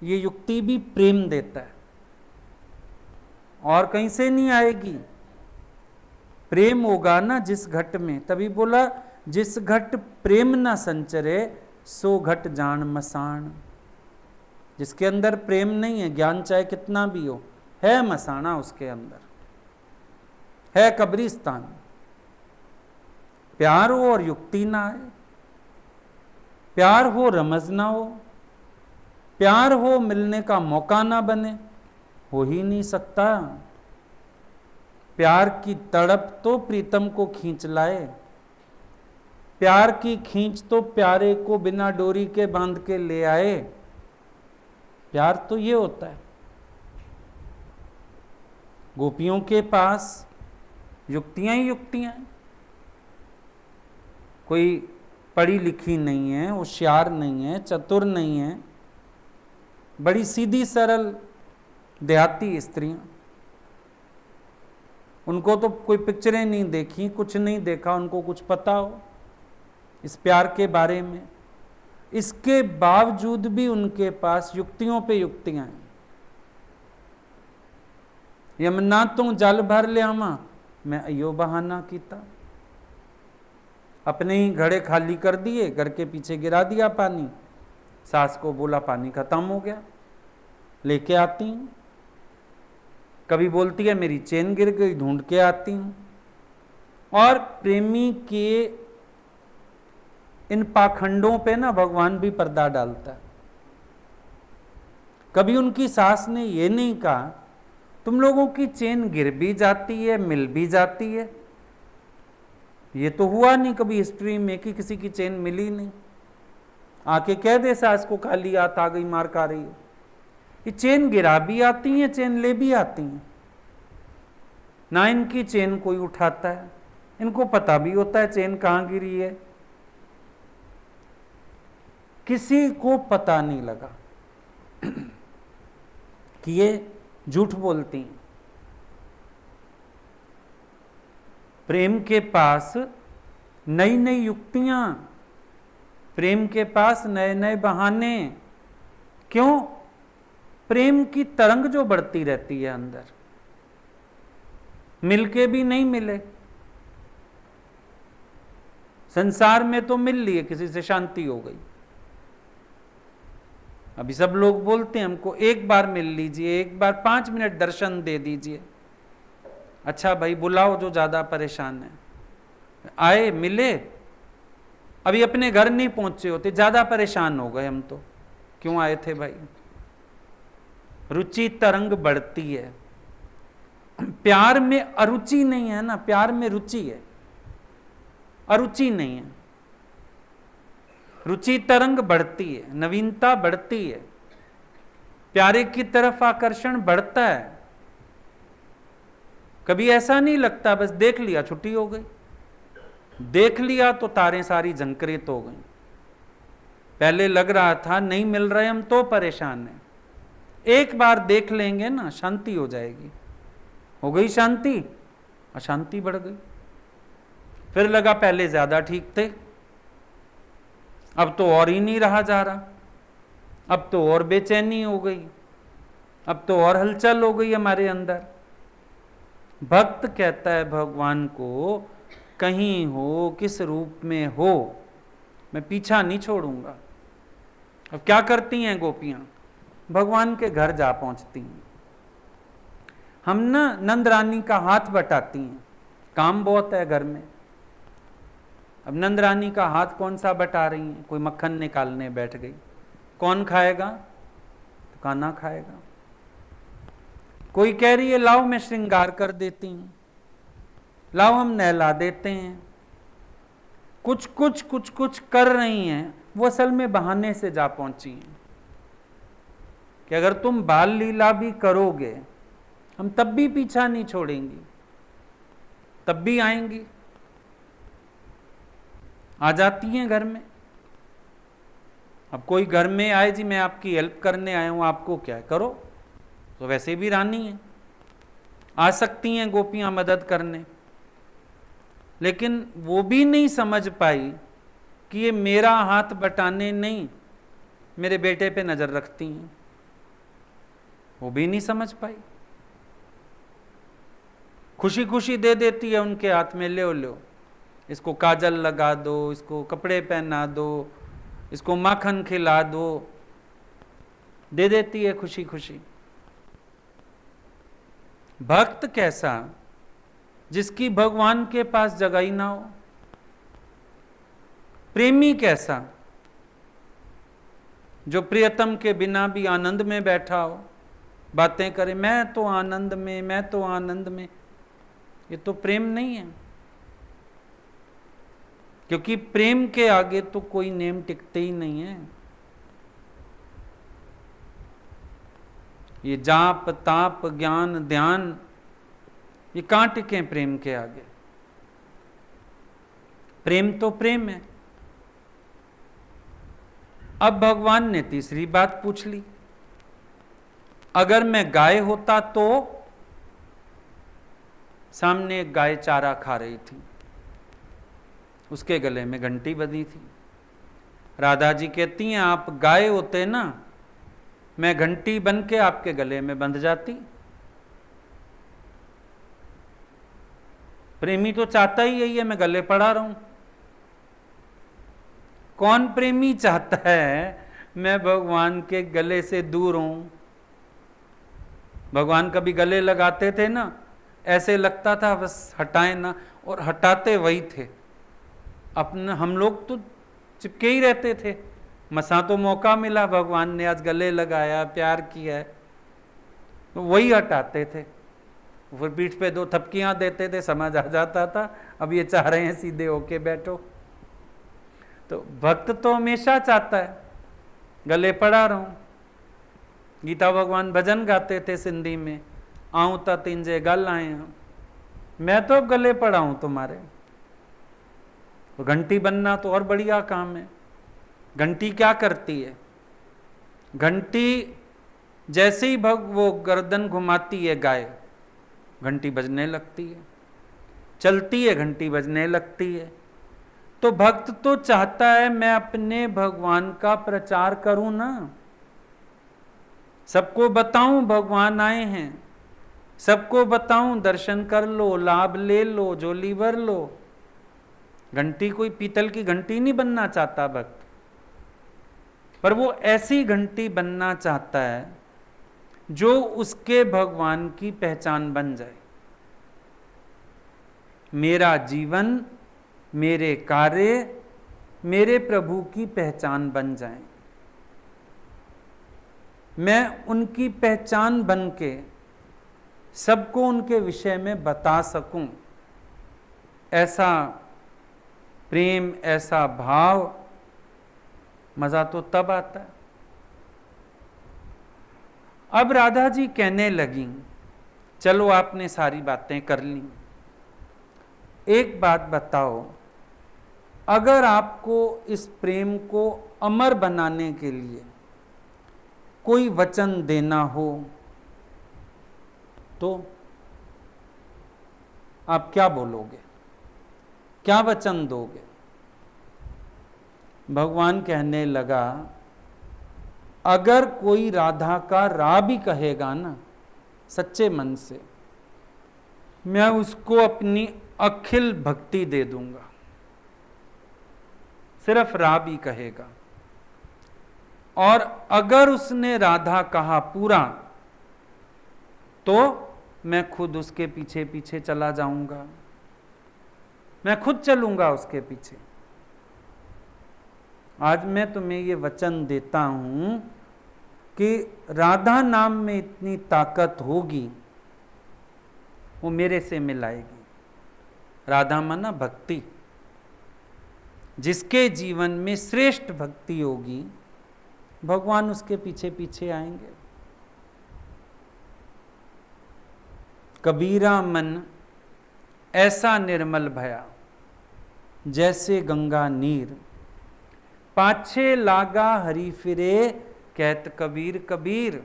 ये युक्ति भी प्रेम देता है, और कहीं से नहीं आएगी। प्रेम होगा ना जिस घट में, तभी बोला जिस घट प्रेम ना संचरे सो घट जान मसान। जिसके अंदर प्रेम नहीं है, ज्ञान चाहे कितना भी हो, है मसाना उसके अंदर, है कब्रिस्तान। प्यार हो और युक्ति ना आए, प्यार हो रमज ना हो, प्यार हो मिलने का मौका ना बने, हो ही नहीं सकता। प्यार की तड़प तो प्रीतम को खींच लाए, प्यार की खींच तो प्यारे को बिना डोरी के बांध के ले आए। प्यार तो ये होता है। गोपियों के पास युक्तियां ही युक्तियां हैं। कोई पढ़ी लिखी नहीं है, होशियार नहीं है, चतुर नहीं है, बड़ी सीधी सरल देहाती स्त्रियां। उनको तो कोई पिक्चरें नहीं देखी, कुछ नहीं देखा, उनको कुछ पता हो इस प्यार के बारे में। इसके बावजूद भी उनके पास युक्तियों पे युक्तियां हैं। यमुना तू जल भर ले आमा, मैं अयो बहाना कीता। अपने ही घड़े खाली कर दिए, घर के पीछे गिरा दिया पानी। सास को बोला पानी खत्म हो गया, लेके आती हूं। कभी बोलती है मेरी चेन गिर गई, ढूंढ के आती हूं। और प्रेमी के इन पाखंडों पे ना भगवान भी पर्दा डालता है। कभी उनकी सास ने ये नहीं कहा तुम लोगों की चेन गिर भी जाती है, मिल भी जाती है। ये तो हुआ नहीं कभी हिस्ट्री में कि किसी की चेन मिली नहीं। आके कह दे सास को खाली हाथ आ गई, मार खा रही है। ये चेन गिरा भी आती है, चेन ले भी आती है। ना इनकी चेन कोई उठाता है, इनको पता भी होता है चेन कहां गिरी है। किसी को पता नहीं लगा कि ये झूठ बोलती हैं। प्रेम के पास नई नई युक्तियां, प्रेम के पास नए नए बहाने। क्यों? प्रेम की तरंग जो बढ़ती रहती है अंदर, मिलके भी नहीं मिले। संसार में तो मिल लिए, किसी से शांति हो गई। अभी सब लोग बोलते हैं हमको एक बार मिल लीजिए, एक बार 5 मिनट दर्शन दे दीजिए। अच्छा भाई बुलाओ जो ज्यादा परेशान है, आए मिले, अभी अपने घर नहीं पहुंचे होते, ज्यादा परेशान हो गए हम तो। क्यों आए थे भाई? रुचि तरंग बढ़ती है। प्यार में अरुचि नहीं है ना, प्यार में रुचि है, अरुचि नहीं है। रुचि तरंग बढ़ती है, नवीनता बढ़ती है, प्यारे की तरफ आकर्षण बढ़ता है। कभी ऐसा नहीं लगता बस देख लिया छुट्टी हो गई, देख लिया तो तारें सारी झंकरित हो गई। पहले लग रहा था नहीं मिल रहे हम तो परेशान हैं, एक बार देख लेंगे ना शांति हो जाएगी। हो गई शांति, अशांति बढ़ गई। फिर लगा पहले ज्यादा ठीक थे, अब तो और ही नहीं रहा जा रहा, अब तो और बेचैनी हो गई, अब तो और हलचल हो गई हमारे अंदर। भक्त कहता है भगवान को कहीं हो, किस रूप में हो, मैं पीछा नहीं छोड़ूंगा। अब क्या करती हैं गोपियां? भगवान के घर जा पहुंचती हैं। हम ना नंद रानी का हाथ बटाती हैं, काम बहुत है घर में। अब नंद रानी का हाथ कौन सा बटा रही हैं? कोई मक्खन निकालने बैठ गई, कौन खाएगा? तो कान्हा खाएगा। कोई कह रही है लाओ मैं श्रृंगार कर देती हूं, लाओ हम नहला देते हैं, कुछ कुछ कर रही हैं, वो असल में बहाने से जा पहुंची हैं कि अगर तुम बाल लीला भी करोगे हम तब भी पीछा नहीं छोड़ेंगी, तब भी आएंगी। आ जाती हैं घर में। अब कोई घर में आए, जी मैं आपकी हेल्प करने आया हूं, आपको क्या है, करो, तो वैसे भी रानी है, आ सकती हैं गोपियां मदद करने। लेकिन वो भी नहीं समझ पाई कि ये मेरा हाथ बटाने नहीं, मेरे बेटे पे नजर रखती हैं। वो भी नहीं समझ पाई। खुशी खुशी दे देती है उनके हाथ में, ले लो, इसको काजल लगा दो, इसको कपड़े पहना दो, इसको माखन खिला दो, दे देती है खुशी खुशी। भक्त कैसा, जिसकी भगवान के पास जगह ही ना हो। प्रेमी कैसा, जो प्रियतम के बिना भी आनंद में बैठा हो, बातें करे, मैं तो आनंद में, मैं तो आनंद में। ये तो प्रेम नहीं है, क्योंकि प्रेम के आगे तो कोई नेम टिकते ही नहीं है। ये जाप ताप ज्ञान ध्यान, ये कहां टिके प्रेम के आगे। प्रेम तो प्रेम है। अब भगवान ने तीसरी बात पूछ ली, अगर मैं गाय होता तो। सामने एक गाय चारा खा रही थी, उसके गले में घंटी बंधी थी। राधा जी कहती हैं, आप गाय होते ना, मैं घंटी बन के आपके गले में बंध जाती। प्रेमी तो चाहता ही यही है, मैं गले पड़ा रहूं। कौन प्रेमी चाहता है मैं भगवान के गले से दूर हूं। भगवान कभी गले लगाते थे ना, ऐसे लगता था बस हटाए ना, और हटाते वही थे। अपने हम लोग तो चिपके ही रहते थे। मसा तो मौका मिला, भगवान ने आज गले लगाया, प्यार किया है, तो वही हटाते थे। फिर पीठ पे दो थपकियां देते थे, समझ आ जाता था अब ये चाह रहे हैं सीधे होके बैठो। तो भक्त तो हमेशा चाहता है गले पड़ा रहूं। गीता भगवान भजन गाते थे सिंधी में, आऊं ता तिंजे गल आए हैं, मैं तो गले पड़ा हूं तुम्हारे। तो घंटी बनना तो और बढ़िया काम है। घंटी क्या करती है, घंटी जैसे ही वो गर्दन घुमाती है गाय, घंटी बजने लगती है, चलती है घंटी बजने लगती है। तो भक्त तो चाहता है मैं अपने भगवान का प्रचार करूं ना, सबको बताऊं भगवान आए हैं, सबको बताऊं दर्शन कर लो, लाभ ले लो, झोली भर लो। घंटी कोई पीतल की घंटी नहीं बनना चाहता भक्त, पर वो ऐसी घंटी बनना चाहता है जो उसके भगवान की पहचान बन जाए। मेरा जीवन, मेरे कार्य, मेरे प्रभु की पहचान बन जाए। मैं उनकी पहचान बन के सबको उनके विषय में बता सकूं। ऐसा प्रेम, ऐसा भाव, मजा तो तब आता है। अब राधा जी कहने लगी, चलो आपने सारी बातें कर ली, एक बात बताओ, अगर आपको इस प्रेम को अमर बनाने के लिए कोई वचन देना हो तो आप क्या बोलोगे, क्या वचन दोगे? भगवान कहने लगा, अगर कोई राधा का रा भी कहेगा ना सच्चे मन से, मैं उसको अपनी अखिल भक्ति दे दूंगा। सिर्फ रा भी कहेगा। और अगर उसने राधा कहा पूरा, तो मैं खुद उसके पीछे पीछे चला जाऊंगा, मैं खुद चलूंगा उसके पीछे। आज मैं तुम्हें ये वचन देता हूं कि राधा नाम में इतनी ताकत होगी, वो मेरे से मिलाएगी। राधा माना भक्ति। जिसके जीवन में श्रेष्ठ भक्ति होगी, भगवान उसके पीछे पीछे आएंगे। कबीरा मन ऐसा निर्मल भया, जैसे गंगा नीर, पाछे लागा हरि फिरे, कहत कबीर कबीर।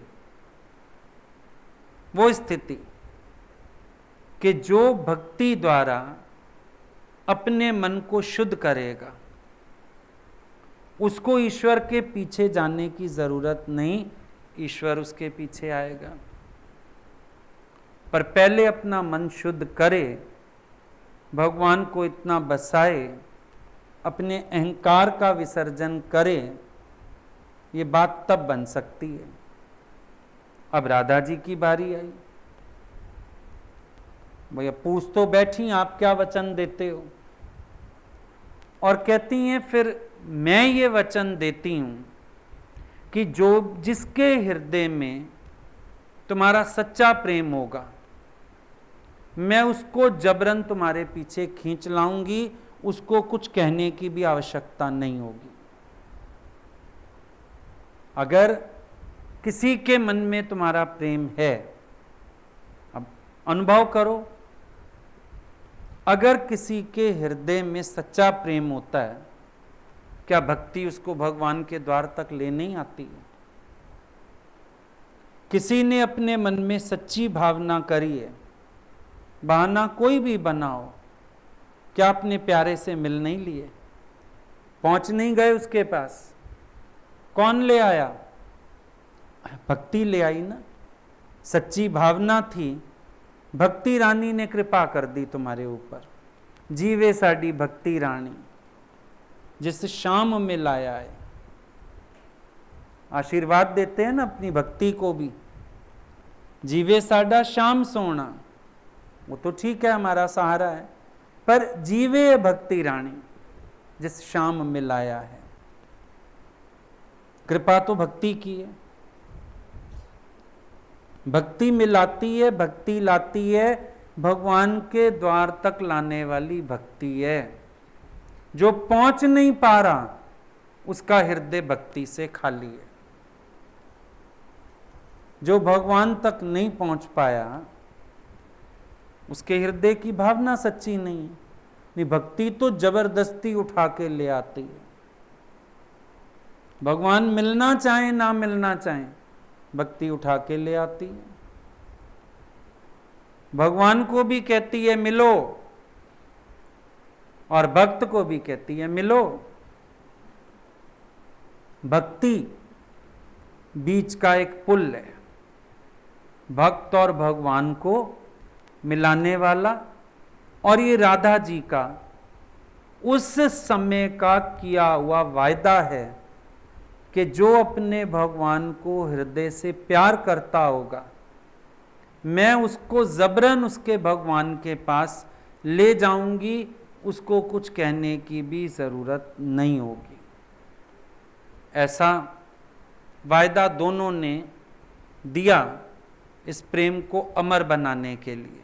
वो स्थिति कि जो भक्ति द्वारा अपने मन को शुद्ध करेगा, उसको ईश्वर के पीछे जाने की जरूरत नहीं, ईश्वर उसके पीछे आएगा। पर पहले अपना मन शुद्ध करे, भगवान को इतना बसाए, अपने अहंकार का विसर्जन करे, ये बात तब बन सकती है। अब राधा जी की बारी आई। भैया पूछ तो बैठी, आप क्या वचन देते हो? और कहती हैं फिर मैं ये वचन देती हूं कि जो जिसके हृदय में तुम्हारा सच्चा प्रेम होगा, मैं उसको जबरन तुम्हारे पीछे खींच लाऊंगी, उसको कुछ कहने की भी आवश्यकता नहीं होगी। अगर किसी के मन में तुम्हारा प्रेम है, अब अनुभव करो, अगर किसी के हृदय में सच्चा प्रेम होता है, क्या भक्ति उसको भगवान के द्वार तक ले नहीं आती है? किसी ने अपने मन में सच्ची भावना करी है, बहाना कोई भी बनाओ, क्या अपने प्यारे से मिल नहीं लिए? पहुंच नहीं गए उसके पास? कौन ले आया? भक्ति ले आई ना। सच्ची भावना थी, भक्ति रानी ने कृपा कर दी तुम्हारे ऊपर। जीवे साडी भक्ति रानी, जिस शाम में लाया है। आशीर्वाद देते हैं ना अपनी भक्ति को भी, जीवे साडा श्याम सोना, वो तो ठीक है हमारा सहारा है, पर जीवे भक्ति रानी, जिस शाम में लाया है। कृपा तो भक्ति की है, भक्ति मिलाती है, भक्ति लाती है, भगवान के द्वार तक लाने वाली भक्ति है। जो पहुंच नहीं पा रहा, उसका हृदय भक्ति से खाली है। जो भगवान तक नहीं पहुंच पाया, उसके हृदय की भावना सच्ची नहीं है। नहीं, भक्ति तो जबरदस्ती उठा के ले आती है। भगवान मिलना चाहे ना मिलना चाहे, भक्ति उठा के ले आती है। भगवान को भी कहती है मिलो, और भक्त को भी कहती है मिलो। भक्ति बीच का एक पुल है, भक्त और भगवान को मिलाने वाला। और ये राधा जी का उस समय का किया हुआ वायदा है कि जो अपने भगवान को हृदय से प्यार करता होगा, मैं उसको जबरन उसके भगवान के पास ले जाऊंगी, उसको कुछ कहने की भी जरूरत नहीं होगी। ऐसा वायदा दोनों ने दिया इस प्रेम को अमर बनाने के लिए।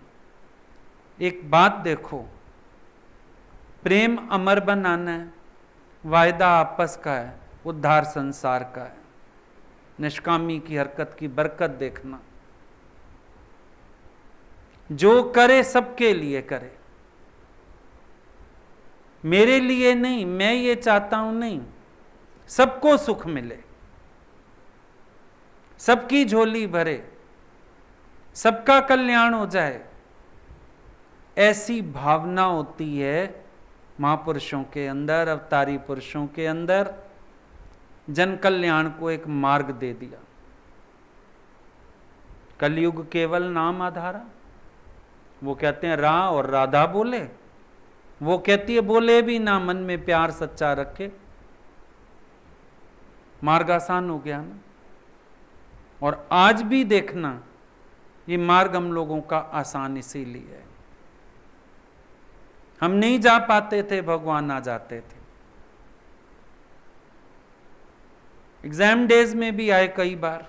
एक बात देखो, प्रेम अमर बनाना है, वायदा आपस का है, उद्धार संसार का है। निष्कामी की हरकत की बरकत देखना, जो करे सबके लिए करे, मेरे लिए नहीं, मैं ये चाहता हूं नहीं, सबको सुख मिले, सबकी झोली भरे, सबका कल्याण हो जाए। ऐसी भावना होती है महापुरुषों के अंदर, अवतारी पुरुषों के अंदर। जन कल्याण को एक मार्ग दे दिया। कलयुग केवल नाम आधारा। वो कहते हैं रा और राधा बोले, वो कहती है बोले भी ना, मन में प्यार सच्चा रखे। मार्ग आसान हो गया ना। और आज भी देखना, ये मार्ग हम लोगों का आसान इसीलिए है। हम नहीं जा पाते थे, भगवान आ जाते थे। एग्जाम डेज में भी आए कई बार।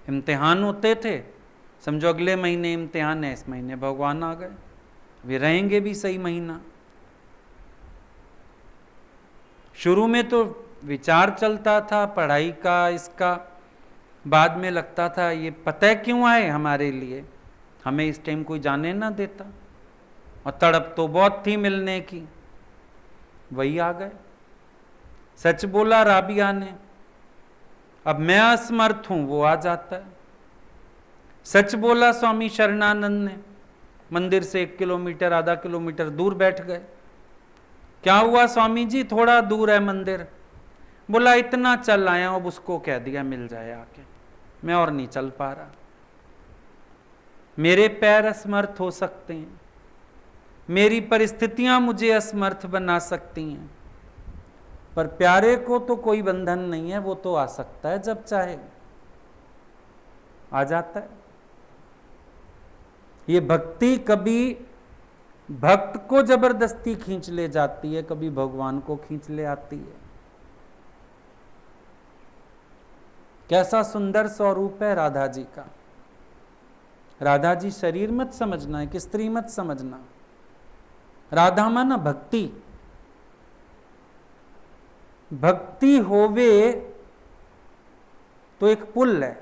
इम्तिहान होते थे, समझो अगले महीने इम्तिहान है, इस महीने भगवान आ गए, वे रहेंगे भी सही महीना। शुरू में तो विचार चलता था पढ़ाई का, इसका, बाद में लगता था ये पता क्यों आए हमारे लिए, हमें इस टाइम कोई जाने ना देता, और तड़प तो बहुत थी मिलने की, वही आ गए। सच बोला राबिया ने, अब मैं असमर्थ हूं, वो आ जाता है। सच बोला स्वामी शरणानंद ने, मंदिर से 1 किलोमीटर आधा किलोमीटर दूर बैठ गए। क्या हुआ स्वामी जी, थोड़ा दूर है मंदिर। बोला इतना चल आया, अब उसको कह दिया मिल जाए आके, मैं और नहीं चल पा रहा। मेरे पैर असमर्थ हो सकते हैं, मेरी परिस्थितियां मुझे असमर्थ बना सकती हैं, पर प्यारे को तो कोई बंधन नहीं है, वो तो आ सकता है जब चाहे, आ जाता है। ये भक्ति कभी भक्त को जबरदस्ती खींच ले जाती है, कभी भगवान को खींच ले आती है। कैसा सुंदर स्वरूप है राधा जी का। राधा जी शरीर मत समझना है कि स्त्री मत समझना, राधा माना भक्ति। भक्ति होवे तो एक पुल है,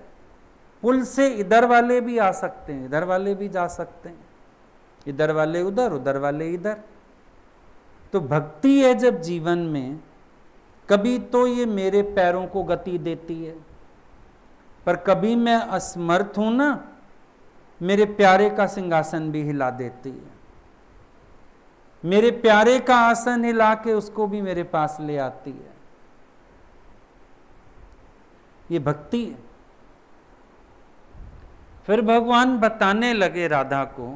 पुल से इधर वाले भी आ सकते हैं, इधर वाले भी जा सकते हैं, इधर वाले उधर, उधर वाले इधर। तो भक्ति है जब जीवन में, कभी तो ये मेरे पैरों को गति देती है, पर कभी मैं असमर्थ हूं ना, मेरे प्यारे का सिंहासन भी हिला देती है, मेरे प्यारे का आसन हिला के उसको भी मेरे पास ले आती है। ये भक्ति है। फिर भगवान बताने लगे राधा को,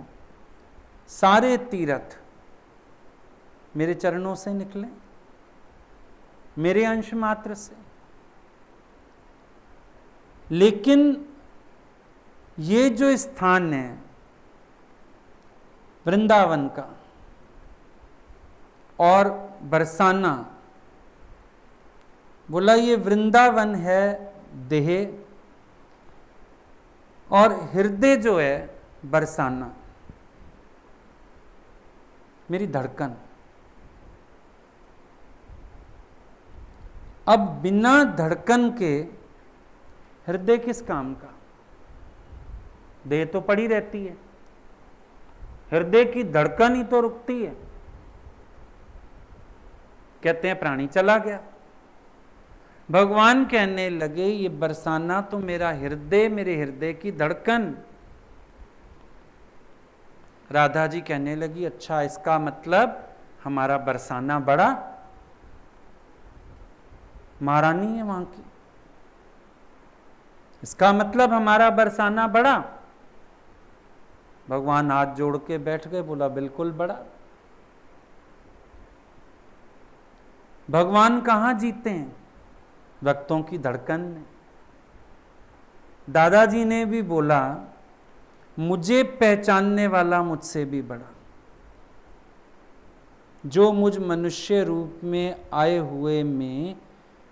सारे तीर्थ मेरे चरणों से निकले, मेरे अंश मात्र से, लेकिन ये जो स्थान है वृंदावन का और बरसाना, बोला ये वृंदावन है देह, और हृदय जो है बरसाना, मेरी धड़कन। अब बिना धड़कन के हृदय किस काम का? देह तो पड़ी रहती है, हृदय की धड़कन ही तो रुकती है। कहते हैं प्राणी चला गया। भगवान कहने लगे ये बरसाना तो मेरा हृदय, मेरे हृदय की धड़कन। राधा जी कहने लगी अच्छा, इसका मतलब हमारा बरसाना बड़ा, महारानी है वहां की, इसका मतलब हमारा बरसाना बड़ा। भगवान हाथ जोड़ के बैठ गए, बोला बिल्कुल बड़ा। भगवान कहां जीते हैं? भक्तों की धड़कन में। दादाजी ने भी बोला मुझे पहचानने वाला मुझसे भी बड़ा, जो मुझ मनुष्य रूप में आए हुए में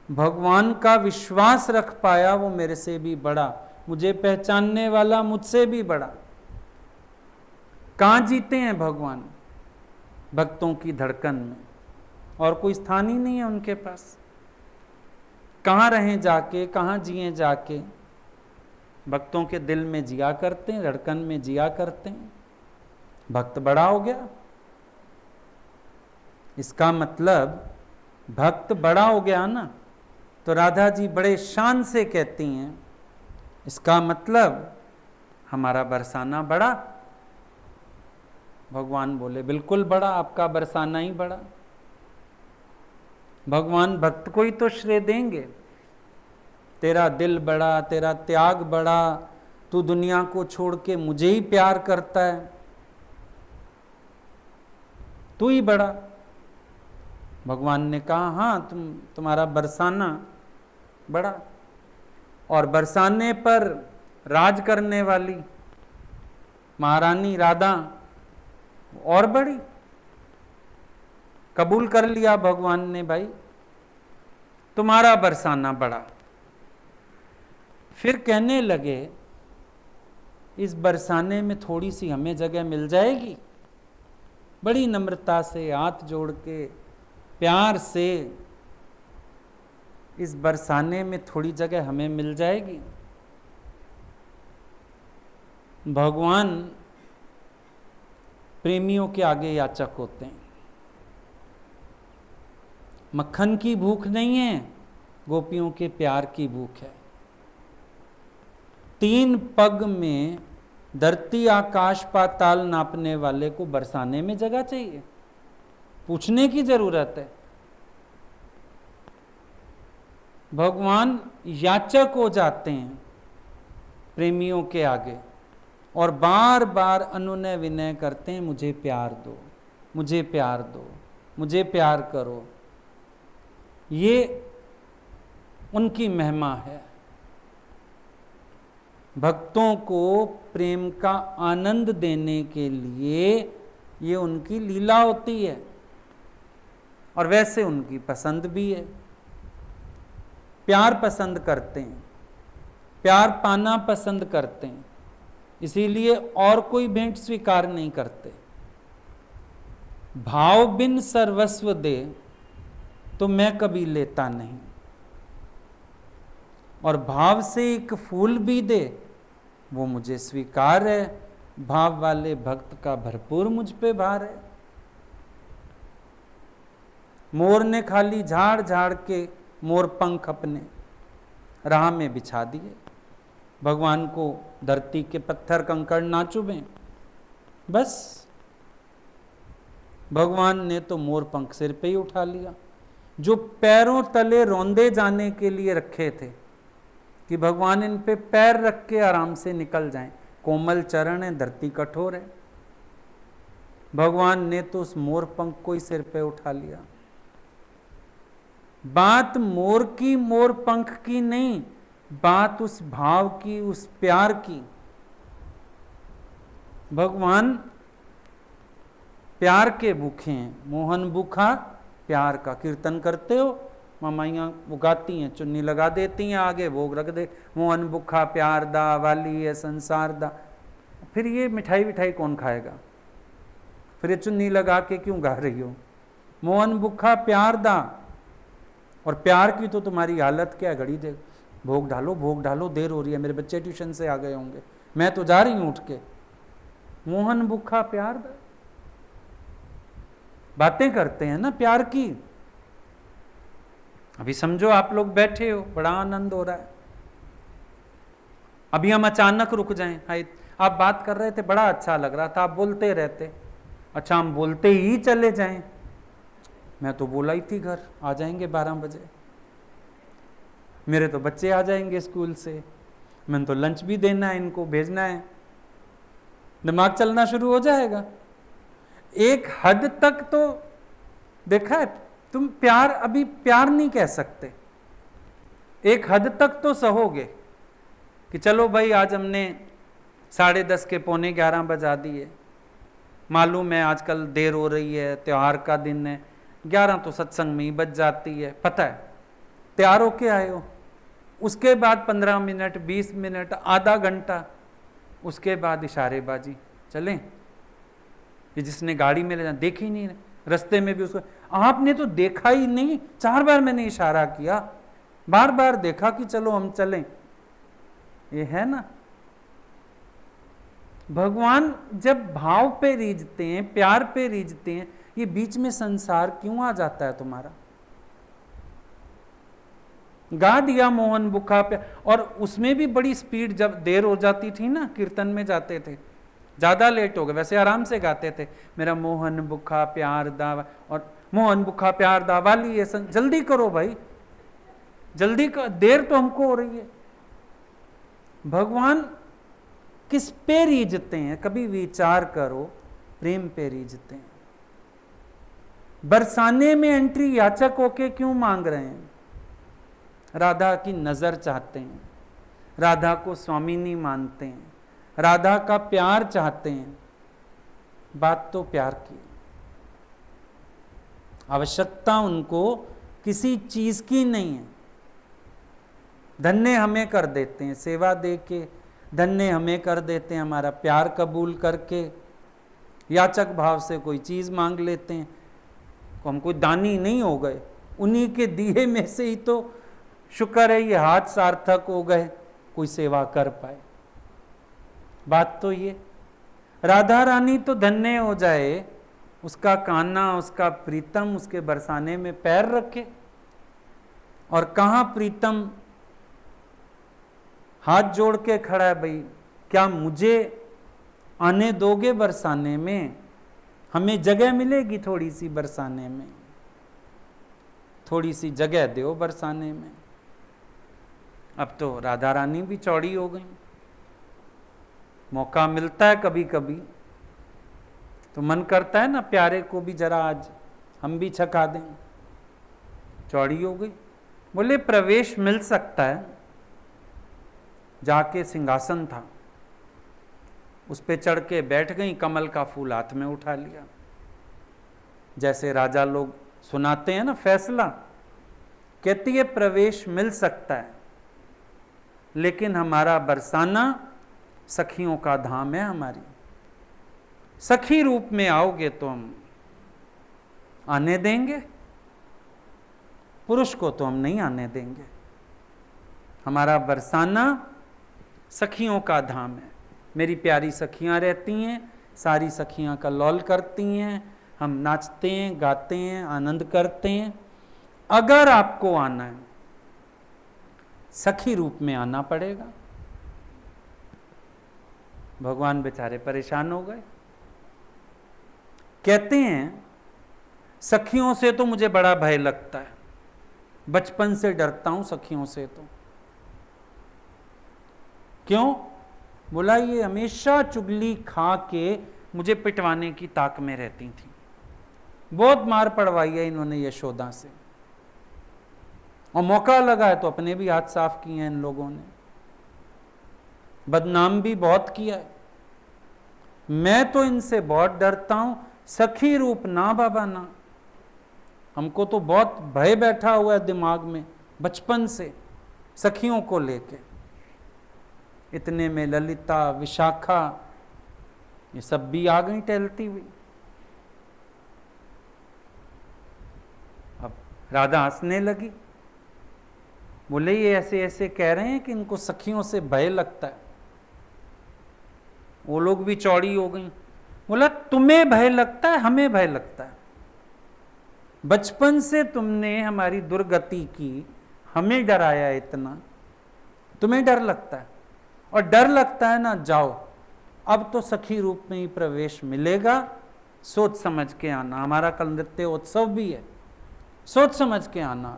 भगवान का विश्वास रख पाया वो मेरे से भी बड़ा, मुझे पहचानने वाला मुझसे भी बड़ा। कहां जीते हैं भगवान? भक्तों की धड़कन में, और कोई स्थान ही नहीं है उनके पास। कहां रहें जाके, कहां जिए जाके? भक्तों के दिल में जिया करते हैं, धड़कन में जिया करते हैं। भक्त बड़ा हो गया, इसका मतलब भक्त बड़ा हो गया ना। तो राधा जी बड़े शान से कहती हैं इसका मतलब हमारा बरसाना बड़ा। भगवान बोले बिल्कुल बड़ा, आपका बरसाना ही बड़ा। भगवान भक्त को ही तो श्रेय देंगे, तेरा दिल बड़ा, तेरा त्याग बड़ा, तू दुनिया को छोड़ के मुझे ही प्यार करता है, तू ही बड़ा। भगवान ने कहा हाँ तुम्हारा बरसाना बड़ा। और बरसाने पर राज करने वाली महारानी राधा और बड़ी। कबूल कर लिया भगवान ने, भाई तुम्हारा बरसाना बड़ा। फिर कहने लगे इस बरसाने में थोड़ी सी हमें जगह मिल जाएगी? बड़ी नम्रता से हाथ जोड़ के प्यार से इस बरसाने में थोड़ी जगह हमें मिल जाएगी। भगवान प्रेमियों के आगे याचक होते हैं। मक्खन की भूख नहीं है, गोपियों के प्यार की भूख है। 3 पग में धरती आकाश पाताल नापने वाले को बरसाने में जगह चाहिए? पूछने की जरूरत है। भगवान याचक हो जाते हैं प्रेमियों के आगे और बार बार अनुनय विनय करते हैं, मुझे प्यार दो, मुझे प्यार दो, मुझे प्यार करो। ये उनकी महिमा है। भक्तों को प्रेम का आनंद देने के लिए ये उनकी लीला होती है और वैसे उनकी पसंद भी है। प्यार पसंद करते हैं, प्यार पाना पसंद करते हैं, इसीलिए और कोई भेंट स्वीकार नहीं करते। भाव बिन सर्वस्व दे तो मैं कभी लेता नहीं, और भाव से एक फूल भी दे वो मुझे स्वीकार है। भाव वाले भक्त का भरपूर मुझ पे भार है। मोर ने खाली झाड़ झाड़ के मोर पंख अपने राह में बिछा दिए। भगवान को धरती के पत्थर कंकड़ ना चुभें, बस भगवान ने तो मोर पंख सिर पे ही उठा लिया। जो पैरों तले रौंदे जाने के लिए रखे थे कि भगवान इन पे पैर रख के आराम से निकल जाएं, कोमल चरण है, धरती कठोर है, भगवान ने तो उस मोर पंख को ही सिर पे उठा लिया। बात मोर की, मोर पंख की नहीं, बात उस भाव की, उस प्यार की। भगवान प्यार के भूखे हैं। मोहन भूखा प्यार का। कीर्तन करते हो, मामाइयाँ वो गाती हैं, चुन्नी लगा देती हैं, आगे भोग रख दे, मोहन भूखा प्यार दा, वाली है संसार दा। फिर ये मिठाई विठाई कौन खाएगा? फिर ये चुन्नी लगा के क्यों गा रही हो? मोहन भूखा प्यार दा। और प्यार की तो तुम्हारी हालत क्या है? घड़ी दे, भोग डालो, भोग डालो, देर हो रही है, मेरे बच्चे ट्यूशन से आ गए होंगे, मैं तो जा रही हूं उठ के। मोहन भूखा प्यार दा। बातें करते हैं ना प्यार की। अभी समझो आप लोग बैठे हो, बड़ा आनंद हो रहा है, अभी हम अचानक रुक जाएं। हाय, आप बात कर रहे थे, बड़ा अच्छा लग रहा था, आप बोलते रहते, अच्छा हम बोलते ही चले जाएं। मैं तो बोला ही थी घर आ जाएंगे 12 बजे, मेरे तो बच्चे आ जाएंगे स्कूल से, मैंने तो लंच भी देना है, इनको भेजना है, दिमाग चलना शुरू हो जाएगा। एक हद तक तो देखा है, तुम प्यार अभी प्यार नहीं कह सकते, एक हद तक तो सहोगे कि चलो भाई आज हमने 10:30 के 11:45 बजा दिए, मालूम है आजकल देर हो रही है, त्योहार का दिन है, 11 तो सत्संग में ही बज जाती है, पता है, तैयार होके आए हो, उसके बाद 15 मिनट 20 मिनट आधा घंटा, उसके बाद इशारेबाजी, चलें कि जिसने गाड़ी में ले जाना देख ही नहीं रहे, रास्ते में भी उसको आपने तो देखा ही नहीं, 4 बार मैंने इशारा किया, बार बार देखा कि चलो हम चलें, ये है ना। भगवान जब भाव पे रीझते हैं, प्यार पे रीझते हैं, ये बीच में संसार क्यों आ जाता है तुम्हारा? गा दिया मोहन भूखा प्यार, और उसमें भी बड़ी स्पीड, जब देर हो जाती थी ना, कीर्तन में जाते थे, ज्यादा लेट हो गए, वैसे आराम से गाते थे, मेरा मोहन भूखा प्यार दा, और मोहन भूखा प्यार दा वाली है, जल्दी करो भाई, जल्दी कर, देर तो हमको हो रही है। भगवान किस पे रीझते हैं? कभी विचार करो, प्रेम पे रीझते हैं। बरसाने में एंट्री याचक होके क्यों मांग रहे हैं? राधा की नजर चाहते हैं, राधा को स्वामिनी मानते हैं, राधा का प्यार चाहते हैं। बात तो प्यार की, आवश्यकता उनको किसी चीज की नहीं है। धन्य हमें कर देते हैं, सेवा दे के धन्य हमें कर देते हैं, हमारा प्यार कबूल करके याचक भाव से कोई चीज मांग लेते हैं। हम कोई दानी नहीं हो गए, उन्हीं के दिए में से ही तो शुक्र है ये हाथ सार्थक हो गए, कोई सेवा कर पाए। बात तो ये, राधा रानी तो धन्य हो जाए, उसका कान्हा, उसका प्रीतम उसके बरसाने में पैर रखे। और कहां प्रीतम हाथ जोड़ के खड़ा है, भाई क्या मुझे आने दोगे बरसाने में? हमें जगह मिलेगी थोड़ी सी बरसाने में, थोड़ी सी जगह दो बरसाने में। अब तो राधा रानी भी चौड़ी हो गई, मौका मिलता है कभी कभी तो मन करता है ना प्यारे को भी जरा आज हम भी छका दें। चौड़ी हो गई, बोले प्रवेश मिल सकता है। जाके सिंहासन था, उस पे चढ़ के बैठ गई, कमल का फूल हाथ में उठा लिया। जैसे राजा लोग सुनाते हैं ना फैसला, कहती है प्रवेश मिल सकता है, लेकिन हमारा बरसाना सखियों का धाम है। हमारी सखी रूप में आओगे तो हम आने देंगे, पुरुष को तो हम नहीं आने देंगे। हमारा बरसाना सखियों का धाम है। मेरी प्यारी सखियां रहती हैं, सारी सखियां कल्लोल करती हैं, हम नाचते हैं, गाते हैं, आनंद करते हैं। अगर आपको आना है, सखी रूप में आना पड़ेगा। भगवान बेचारे परेशान हो गए, कहते हैं सखियों से तो मुझे बड़ा भय लगता है, बचपन से डरता हूं सखियों से। तो क्यों? बोला ये हमेशा चुगली खा के मुझे पिटवाने की ताक में रहती थी। बहुत मार पड़वाई है इन्होंने यशोदा से, और मौका लगा है तो अपने भी हाथ साफ किए हैं इन लोगों ने, बदनाम भी बहुत किया है। मैं तो इनसे बहुत डरता हूं, सखी रूप ना बाबा ना। हमको तो बहुत भय बैठा हुआ है दिमाग में बचपन से सखियों को लेके। इतने में ललिता, विशाखा, ये सब भी आ गई टहलती हुई। अब राधा हंसने लगी, बोले ये ऐसे ऐसे कह रहे हैं कि इनको सखियों से भय लगता है। वो लोग भी चौड़ी हो गई। बोला तुम्हें भय लगता है, हमें भय लगता है। बचपन से तुमने हमारी दुर्गति की, हमें डराया इतना, तुम्हें डर लगता है। और डर लगता है ना, जाओ अब तो सखी रूप में ही प्रवेश मिलेगा, सोच समझ के आना। हमारा कल नृत्य उत्सव भी है, सोच समझ के आना।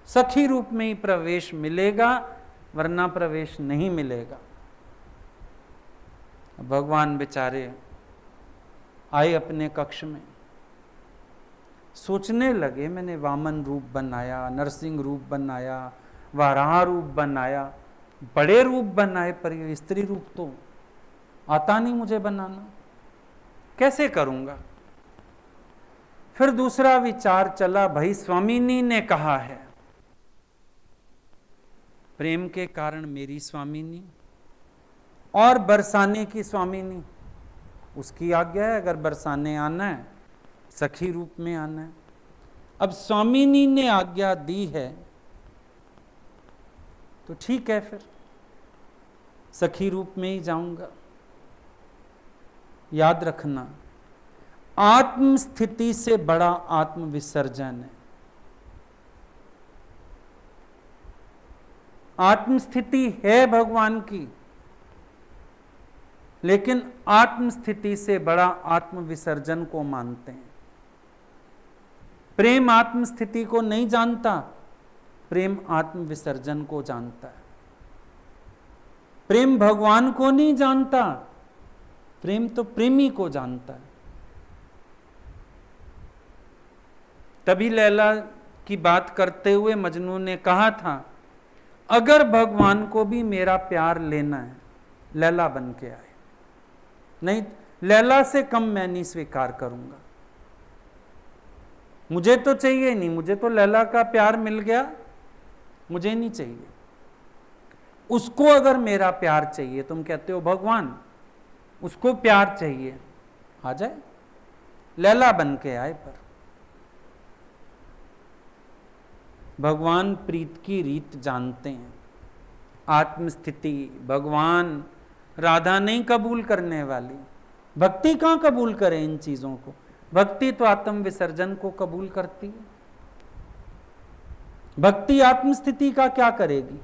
सखी रूप में ही प्रवेश मिलेगा, वरना प्रवेश नहीं मिलेगा। भगवान बेचारे आए अपने कक्ष में, सोचने लगे मैंने वामन रूप बनाया, नरसिंह रूप बनाया, वाराह रूप बनाया, बड़े रूप बनाए, पर ये स्त्री रूप तो आता नहीं मुझे बनाना, कैसे करूंगा? फिर दूसरा विचार चला, भाई स्वामिनी ने कहा है, प्रेम के कारण मेरी स्वामिनी और बरसाने की स्वामिनी, उसकी आज्ञा है। अगर बरसाने आना है, सखी रूप में आना है। अब स्वामिनी ने आज्ञा दी है तो ठीक है, फिर सखी रूप में ही जाऊंगा। याद रखना, आत्म स्थिति से बड़ा आत्म विसर्जन है। आत्म स्थिति है भगवान की, लेकिन आत्म स्थिति से बड़ा आत्म विसर्जन को मानते हैं। प्रेम आत्म स्थिति को नहीं जानता, प्रेम आत्म विसर्जन को जानता है। प्रेम भगवान को नहीं जानता, प्रेम तो प्रेमी को जानता है। तभी लैला की बात करते हुए मजनू ने कहा था, अगर भगवान को भी मेरा प्यार लेना है, लैला बन के आए, नहीं लैला से कम मैं नहीं स्वीकार करूंगा। मुझे तो चाहिए नहीं, मुझे तो लैला का प्यार मिल गया, मुझे नहीं चाहिए। उसको अगर मेरा प्यार चाहिए, तुम कहते हो भगवान उसको प्यार चाहिए, आ जाए, लैला बन के आए। पर भगवान प्रीत की रीत जानते हैं। आत्मस्थिति भगवान राधा नहीं कबूल करने वाली। भक्ति कहाँ कबूल करे इन चीजों को? भक्ति तो आत्म विसर्जन को कबूल करती है। भक्ति आत्मस्थिति का क्या करेगी?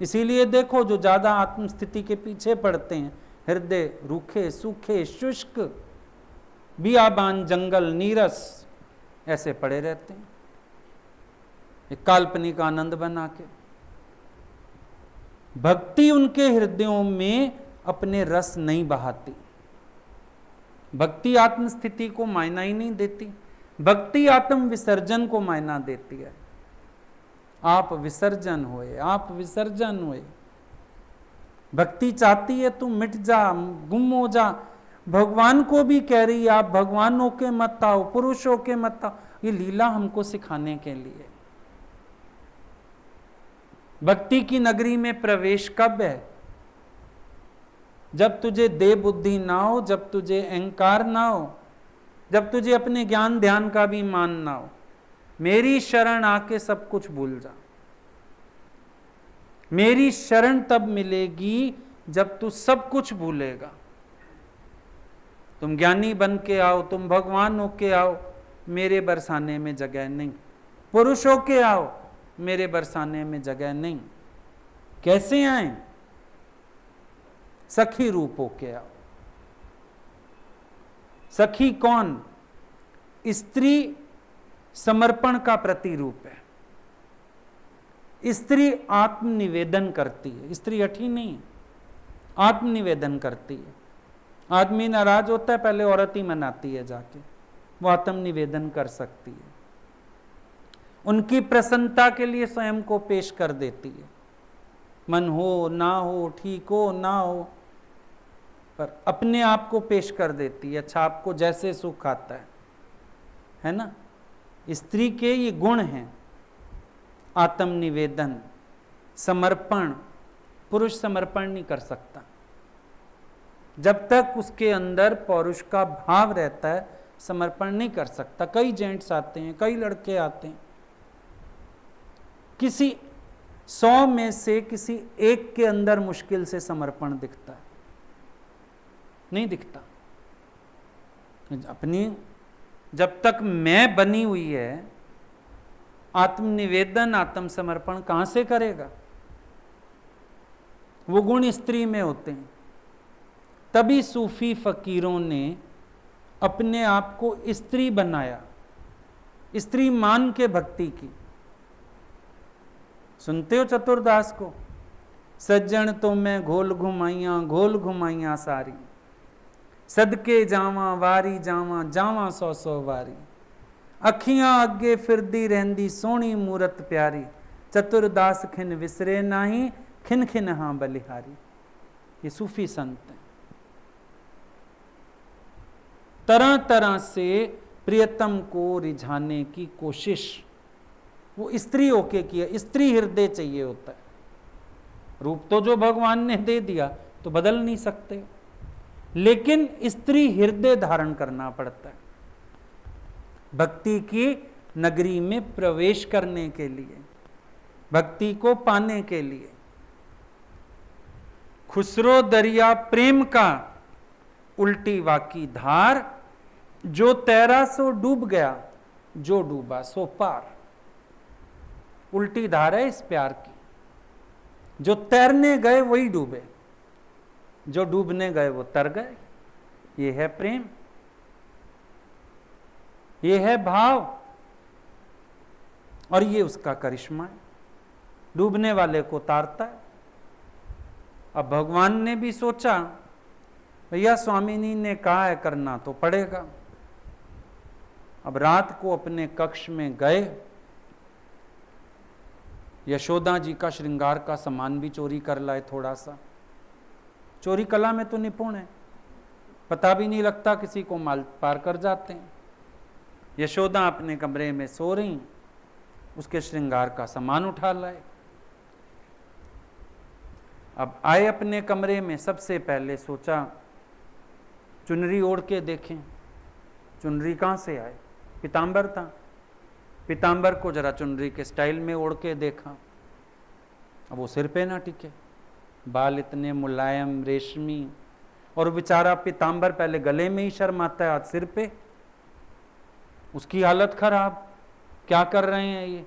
इसीलिए देखो, जो ज्यादा आत्मस्थिति के पीछे पड़ते हैं, हृदय रूखे सूखे शुष्क बियाबान जंगल नीरस ऐसे पड़े रहते हैं, एक काल्पनिक आनंद बना के। भक्ति उनके हृदयों में अपने रस नहीं बहाती। भक्ति आत्मस्थिति को मायना ही नहीं देती। भक्ति आत्म विसर्जन को मायना देती है। आप विसर्जन होए, आप विसर्जन होए। भक्ति चाहती है तू मिट जा, गुम हो जा। भगवान को भी कह रही है आप भगवानों के मत आओ, पुरुषों के मत आओ। ये लीला हमको सिखाने के लिए। भक्ति की नगरी में प्रवेश कब है? जब तुझे देह बुद्धि ना हो, जब तुझे अहंकार ना हो, जब तुझे अपने ज्ञान ध्यान का भी मान ना हो। मेरी शरण आके सब कुछ भूल जा। मेरी शरण तब मिलेगी जब तू सब कुछ भूलेगा। तुम ज्ञानी बन के आओ, तुम भगवान होके आओ, मेरे बरसाने में जगह नहीं। पुरुष होके आओ, मेरे बरसाने में जगह नहीं। कैसे आए? सखी रूप होके आओ। सखी कौन? स्त्री समर्पण का प्रतिरूप है। स्त्री आत्मनिवेदन करती है। स्त्री हठी नहीं, आत्मनिवेदन करती है। आदमी नाराज होता है, पहले औरत ही मनाती है जाके। वो आत्मनिवेदन कर सकती है। उनकी प्रसन्नता के लिए स्वयं को पेश कर देती है। मन हो ना हो, ठीक हो ना हो, पर अपने आप को पेश कर देती है। अच्छा, आपको जैसे सुख आता है ना? स्त्री के ये गुण हैं, आत्मनिवेदन, समर्पण। पुरुष समर्पण नहीं कर सकता जब तक उसके अंदर पौरुष का भाव रहता है, समर्पण नहीं कर सकता। कई जेंट्स आते हैं, कई लड़के आते हैं, किसी 100 में से किसी एक के अंदर मुश्किल से समर्पण दिखता है, नहीं दिखता। अपनी जब तक मैं बनी हुई है, आत्मनिवेदन आत्मसमर्पण कहां से करेगा? वो गुण स्त्री में होते हैं। तभी सूफी फकीरों ने अपने आप को स्त्री बनाया, स्त्री मान के भक्ति की। सुनते हो चतुरदास को? सज्जन तो मैं घोल घुमाइया सारी, सदके जावा वारी जावा जावा 100 वारी। अखियां अगे फिरदी रहंदी सोहनी मूरत प्यारी, चतुरदास खिन विसरे नाही खिन खिन हाँ बलिहारी। ये सूफी संत हैं। तरह तरह से प्रियतम को रिझाने की कोशिश वो स्त्री होके किया। स्त्री हृदय चाहिए होता है। रूप तो जो भगवान ने दे दिया तो बदल नहीं सकते, लेकिन स्त्री हृदय धारण करना पड़ता है भक्ति की नगरी में प्रवेश करने के लिए, भक्ति को पाने के लिए। खुसरो दरिया प्रेम का उल्टी वाकी धार, जो तैरा सो डूब गया, जो डूबा सो पार। उल्टी धार है इस प्यार की। जो तैरने गए वही डूबे, जो डूबने गए वो तर गए। ये है प्रेम, ये है भाव, और ये उसका करिश्मा है। डूबने वाले को तारता है। अब भगवान ने भी सोचा, भैया स्वामिनी ने कहा है करना तो पड़ेगा। अब रात को अपने कक्ष में गए, यशोदा जी का श्रृंगार का सामान भी चोरी कर लाए। थोड़ा सा चोरी कला में तो निपुण है, पता भी नहीं लगता, किसी को माल पार कर जाते हैं। यशोदा अपने कमरे में सो रही, उसके श्रृंगार का सामान उठा लाए। अब आए अपने कमरे में, सबसे पहले सोचा चुनरी ओढ़ के देखें। चुनरी कहाँ से आए? पीतांबर था। पीतांबर को जरा चुनरी के स्टाइल में ओढ़ के देखा, अब वो सिर पे ना टिके, बाल इतने मुलायम रेशमी, और बेचारा पीतांबर पहले गले में ही शर्माता है, आज सिर पे, उसकी हालत खराब। क्या कर रहे हैं ये,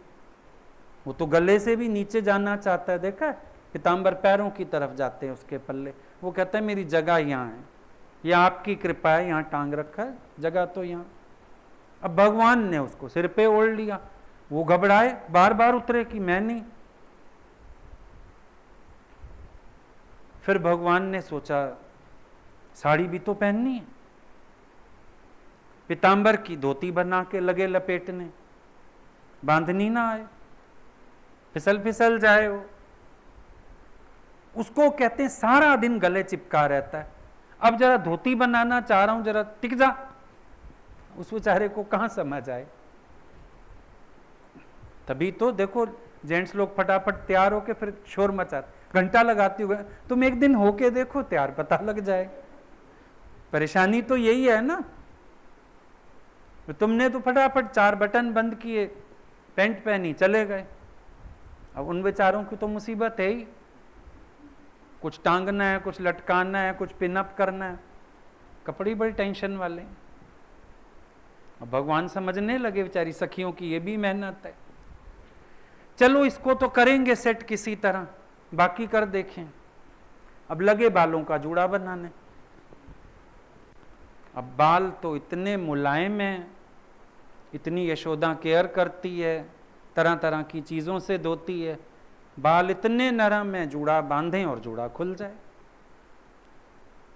वो तो गले से भी नीचे जाना चाहता है, देखा है पीतांबर पैरों की तरफ जाते हैं उसके पल्ले, वो कहता है मेरी जगह यहाँ है, ये आपकी कृपा है, यहाँ टांग रखा है, जगह तो यहाँ। अब भगवान ने उसको सिर पे ओढ़ लिया, वो घबराए, बार बार उतरे कि मैं नहीं। फिर भगवान ने सोचा साड़ी भी तो पहननी है, पीतांबर की धोती बना के लगे लपेटने, बांधनी ना आए, फिसल फिसल जाए वो। उसको कहते हैं सारा दिन गले चिपका रहता है, अब जरा धोती बनाना चाह रहा हूं, जरा टिक जा, उस बेचारे को कहां समझ आए। तभी तो देखो जेंट्स लोग फटाफट तैयार होके फिर शोर मचाते, घंटा लगाते हुए, तुम एक दिन होके देखो तैयार पता लग जाए। परेशानी तो यही है ना, तुमने तो फटाफट 4 बटन बंद किए, पैंट पहनी, चले गए। अब उन बेचारों की तो मुसीबत है ही, कुछ टांगना है, कुछ लटकाना है, कुछ पिनअप करना है, कपड़े बड़ी टेंशन वाले। अब भगवान समझने लगे बेचारी सखियों की ये भी मेहनत है, चलो इसको तो करेंगे सेट किसी तरह, बाकी कर देखें। अब लगे बालों का जूड़ा बनाने। अब बाल तो इतने मुलायम हैं, इतनी यशोदा केयर करती है, तरह तरह की चीजों से धोती है, बाल इतने नरम है, जूड़ा बांधें और जूड़ा खुल जाए।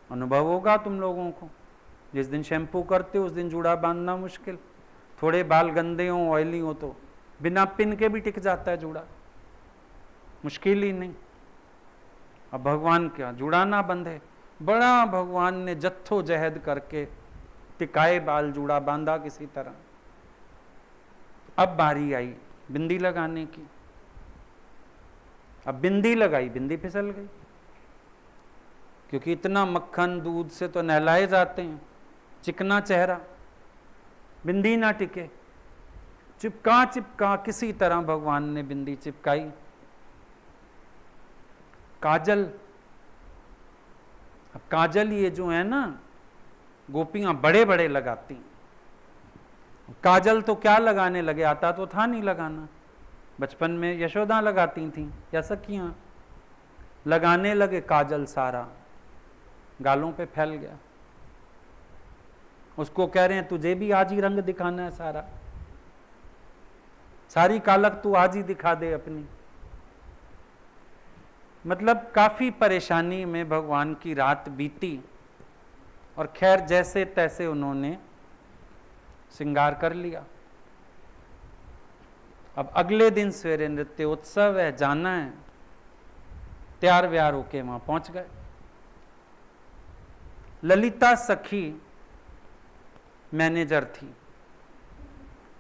अनुभव होगा तुम लोगों को, जिस दिन शैम्पू करते हो उस दिन जूड़ा बांधना मुश्किल, थोड़े बाल गंदे हो ऑयली हो तो बिना पिन के भी टिक जाता है जूड़ा, मुश्किल ही नहीं। अब भगवान क्या जूड़ा ना बंधे, बड़ा भगवान ने जद्दोजहद करके टिकाए बाल, जूड़ा बांधा किसी तरह। अब बारी आई बिंदी लगाने की, अब बिंदी लगाई, बिंदी फिसल गई, क्योंकि इतना मक्खन दूध से तो नहलाए जाते हैं, चिकना चेहरा, बिंदी ना टिके, चिपका चिपका किसी तरह भगवान ने बिंदी चिपकाई। काजल, अब काजल ये जो है ना गोपियां बड़े बड़े लगाती, काजल तो क्या लगाने लगे, आता तो था नहीं लगाना, बचपन में यशोदा लगाती थी या सखियां, लगाने लगे काजल, सारा गालों पे फैल गया। उसको कह रहे हैं तुझे भी आज ही रंग दिखाना है, सारा सारी कालक तू आज ही दिखा दे अपनी। मतलब काफी परेशानी में भगवान की रात बीती, और खैर जैसे तैसे उन्होंने श्रृंगार कर लिया। अब अगले दिन सवेरे नृत्य उत्सव है, जाना है, तैयार व्यार होके वहां पहुंच गए। ललिता सखी मैनेजर थी,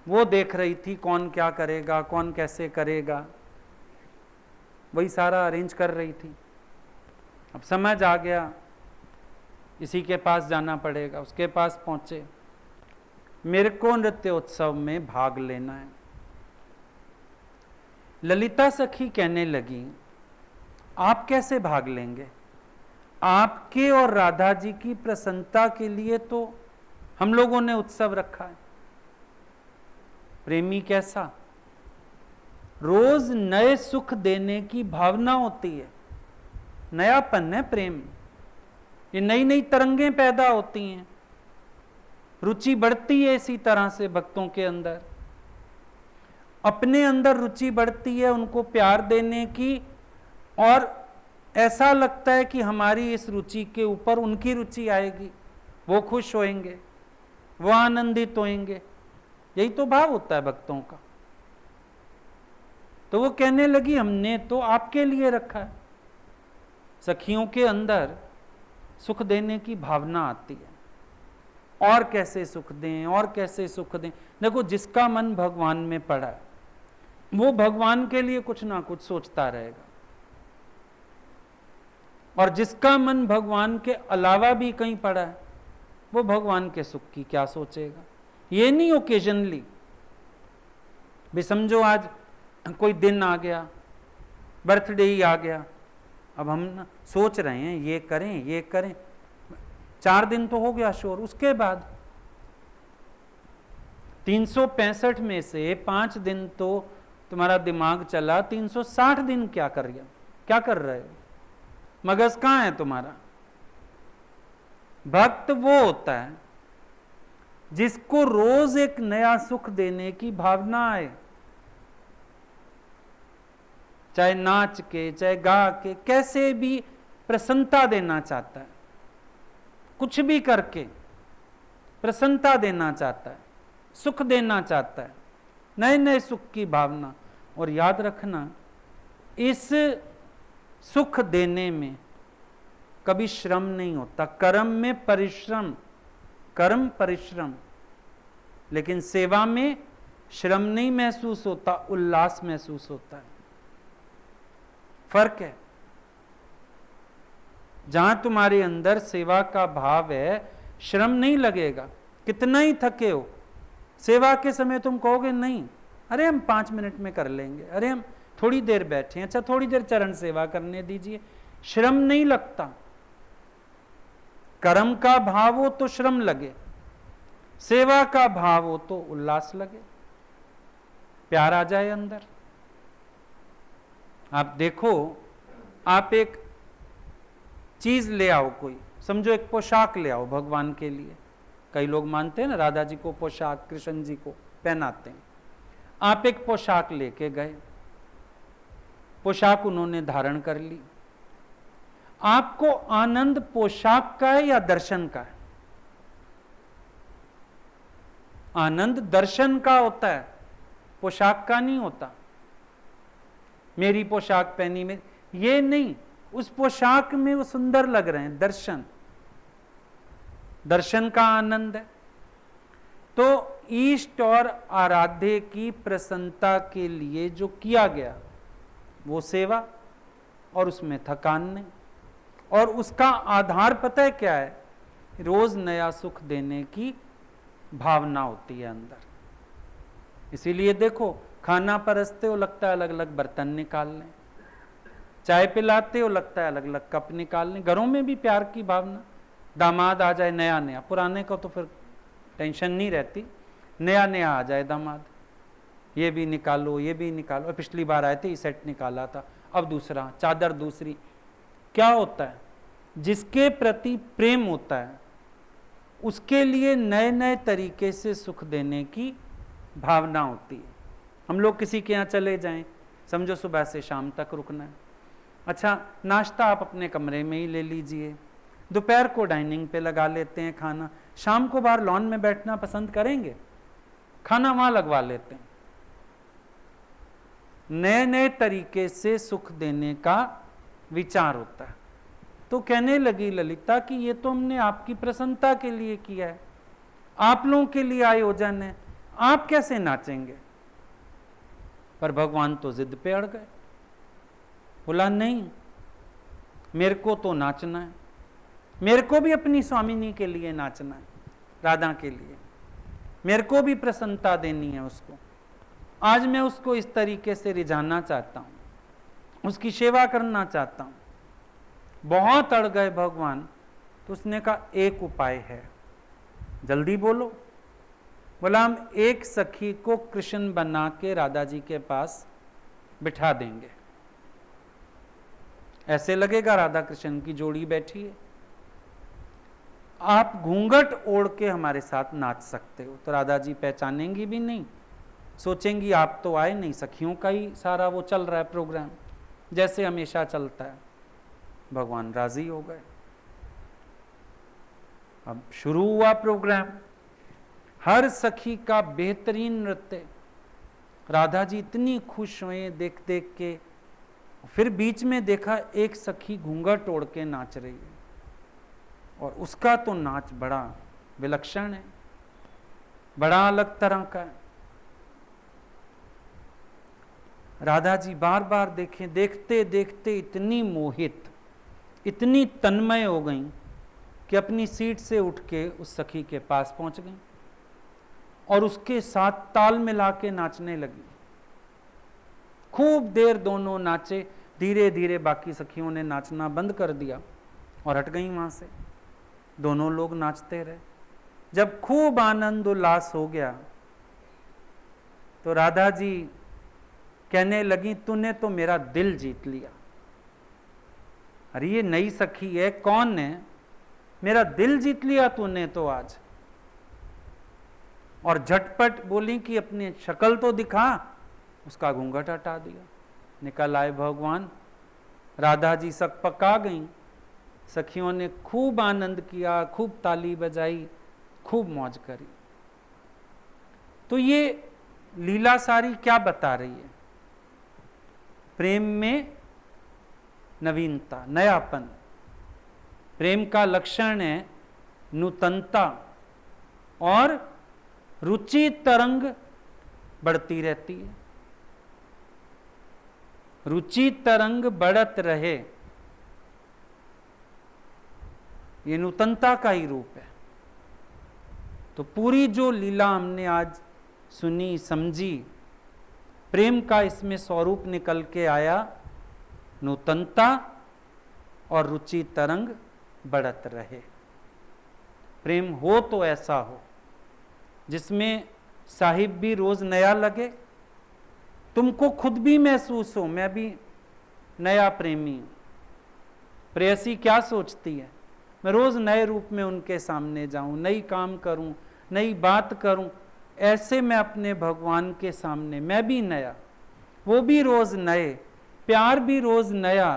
वो देख रही थी कौन क्या करेगा, कौन कैसे करेगा, वही सारा अरेंज कर रही थी। अब समझ आ गया इसी के पास जाना पड़ेगा, उसके पास पहुंचे, मेरे को नृत्य उत्सव में भाग लेना है। ललिता सखी कहने लगी आप कैसे भाग लेंगे, आपके और राधा जी की प्रसन्नता के लिए तो हम लोगों ने उत्सव रखा है। प्रेमी कैसा, रोज नए सुख देने की भावना होती है, नयापन है प्रेम, ये नई नई तरंगें पैदा होती हैं, रुचि बढ़ती है इसी तरह से भक्तों के अंदर, अपने अंदर रुचि बढ़ती है उनको प्यार देने की, और ऐसा लगता है कि हमारी इस रुचि के ऊपर उनकी रुचि आएगी, वो खुश होएंगे, वो आनंदित होएंगे, यही तो भाव होता है भक्तों का। तो वो कहने लगी हमने तो आपके लिए रखा है। सखियों के अंदर सुख देने की भावना आती है, और कैसे सुख दें, और कैसे सुख दें। देखो जिसका मन भगवान में पड़ा है वो भगवान के लिए कुछ ना कुछ सोचता रहेगा, और जिसका मन भगवान के अलावा भी कहीं पड़ा है वो भगवान के सुख की क्या सोचेगा। ये नहीं ओकेजनली, भी समझो आज कोई दिन आ गया, बर्थडे ही आ गया, अब हम ना सोच रहे हैं ये करें ये करें, 4 दिन तो हो गया शोर, उसके बाद 365 में से 5 दिन तो तुम्हारा दिमाग चला, 360 दिन क्या कर रहे हो? मगज कहाँ है तुम्हारा? भक्त वो होता है जिसको रोज एक नया सुख देने की भावना आए, चाहे नाच के चाहे गा के, कैसे भी प्रसन्नता देना चाहता है, कुछ भी करके प्रसन्नता देना चाहता है, सुख देना चाहता है, नए नए सुख की भावना। और याद रखना, इस सुख देने में कभी श्रम नहीं होता, कर्म में परिश्रम, कर्म परिश्रम, लेकिन सेवा में श्रम नहीं महसूस होता, उल्लास महसूस होता है। फर्क है। जहां तुम्हारे अंदर सेवा का भाव है, श्रम नहीं लगेगा, कितना ही थके हो, सेवा के समय तुम कहोगे नहीं, अरे हम 5 मिनट में कर लेंगे, अरे हम थोड़ी देर बैठे, अच्छा थोड़ी देर चरण सेवा करने दीजिए, श्रम नहीं लगता। कर्म का भाव हो तो श्रम लगे, सेवा का भाव हो तो उल्लास लगे, प्यार आ जाए अंदर। आप देखो, आप एक चीज ले आओ, कोई समझो एक पोशाक ले आओ भगवान के लिए, कई लोग मानते हैं ना राधा जी को पोशाक कृष्ण जी को पहनाते हैं। आप एक पोशाक लेके गए, पोशाक उन्होंने धारण कर ली, आपको आनंद पोशाक का है या दर्शन का है? आनंद दर्शन का होता है, पोशाक का नहीं होता। मेरी पोशाक पहनी में ये नहीं, उस पोशाक में वो सुंदर लग रहे हैं, दर्शन, दर्शन का आनंद है। तो इष्ट और आराध्य की प्रसन्नता के लिए जो किया गया वो सेवा, और उसमें थकान नहीं। और उसका आधार पता है क्या है? रोज नया सुख देने की भावना होती है अंदर। इसीलिए देखो, खाना परसते हो लगता है अलग अलग बर्तन निकाल लें, चाय पिलाते हो लगता है अलग अलग कप निकाल लें। घरों में भी प्यार की भावना, दामाद आ जाए नया नया, पुराने को तो फिर टेंशन नहीं रहती, नया नया आ जाए दामाद, ये भी निकालो ये भी निकालो, पिछली बार आए थे ये सेट निकाला था, अब दूसरा, चादर दूसरी। क्या होता है? जिसके प्रति प्रेम होता है उसके लिए नए नए तरीके से सुख देने की भावना होती है। हम लोग किसी के यहाँ चले जाएं, समझो सुबह से शाम तक रुकना है, अच्छा नाश्ता आप अपने कमरे में ही ले लीजिए, दोपहर को डाइनिंग पे लगा लेते हैं खाना, शाम को बाहर लॉन में बैठना पसंद करेंगे, खाना वहां लगवा लेते हैं। नए नए तरीके से सुख देने का विचार होता है। तो कहने लगी ललिता कि ये तो हमने आपकी प्रसन्नता के लिए किया है, आप लोगों के लिए आयोजन है, आप कैसे नाचेंगे? पर भगवान तो जिद पे अड़ गए, बोला नहीं, मेरे को तो नाचना है, मेरे को भी अपनी स्वामिनी के लिए नाचना है, राधा के लिए, मेरे को भी प्रसन्नता देनी है उसको। आज मैं उसको इस तरीके से रिझाना चाहता हूं, उसकी सेवा करना चाहता हूं। बहुत अड़ गए भगवान, तो उसने कहा एक उपाय है, जल्दी बोलो। बोला हम एक सखी को कृष्ण बना के राधा जी के पास बिठा देंगे, ऐसे लगेगा राधा कृष्ण की जोड़ी बैठी है, आप घूंघट ओढ़ के हमारे साथ नाच सकते हो। तो राधा जी पहचानेंगी भी नहीं, सोचेंगी आप तो आए नहीं, सखियों का ही सारा वो चल रहा है प्रोग्राम, जैसे हमेशा चलता है। भगवान राजी हो गए। अब शुरू हुआ प्रोग्राम, हर सखी का बेहतरीन नृत्य, राधा जी इतनी खुश हुए देख देख के। फिर बीच में देखा एक सखी घूंघट ओढ़ के नाच रही है, और उसका तो नाच बड़ा विलक्षण है, बड़ा अलग तरह का है। राधा जी बार बार देखें, देखते देखते इतनी मोहित, इतनी तन्मय हो गई कि अपनी सीट से उठ के उस सखी के पास पहुंच गई और उसके साथ ताल मिला के नाचने लगी। खूब देर दोनों नाचे। धीरे धीरे बाकी सखियों ने नाचना बंद कर दिया और हट गई वहां से। दोनों लोग नाचते रहे। जब खूब आनंद उल्लास हो गया तो राधा जी कहने लगी, तूने तो मेरा दिल जीत लिया। अरे ये नई सखी है, कौन है? मेरा दिल जीत लिया तूने तो आज। और झटपट बोली कि अपनी शक्ल तो दिखा। उसका घूंघट हटा दिया। निकल आए भगवान। राधा जी सकपका गईं। सखियों ने खूब आनंद किया, खूब ताली बजाई, खूब मौज करी। तो ये लीला सारी क्या बता रही है? प्रेम में नवीनता, नयापन। प्रेम का लक्षण है नूतनता, और रुचि तरंग बढ़ती रहती है। रुचि तरंग बढ़त रहे, ये नूतनता का ही रूप है। तो पूरी जो लीला हमने आज सुनी, समझी, प्रेम का इसमें स्वरूप निकल के आया नूतनता और रुचि तरंग बढ़त रहे। प्रेम हो तो ऐसा हो जिसमें साहिब भी रोज नया लगे, तुमको खुद भी महसूस हो मैं भी नया प्रेमी हूं। प्रेयसी क्या सोचती है? मैं रोज नए रूप में उनके सामने जाऊं, नई काम करूं, नई बात करूं। ऐसे मैं अपने भगवान के सामने, मैं भी नया, वो भी रोज नए, प्यार भी रोज नया,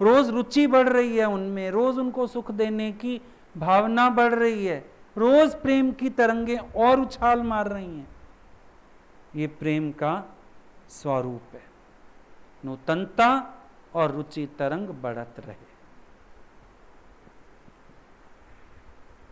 रोज रुचि बढ़ रही है उनमें, रोज उनको सुख देने की भावना बढ़ रही है, रोज प्रेम की तरंगें और उछाल मार रही हैं। ये प्रेम का स्वरूप है। नूतनता और रुचि तरंग बढ़त रहे।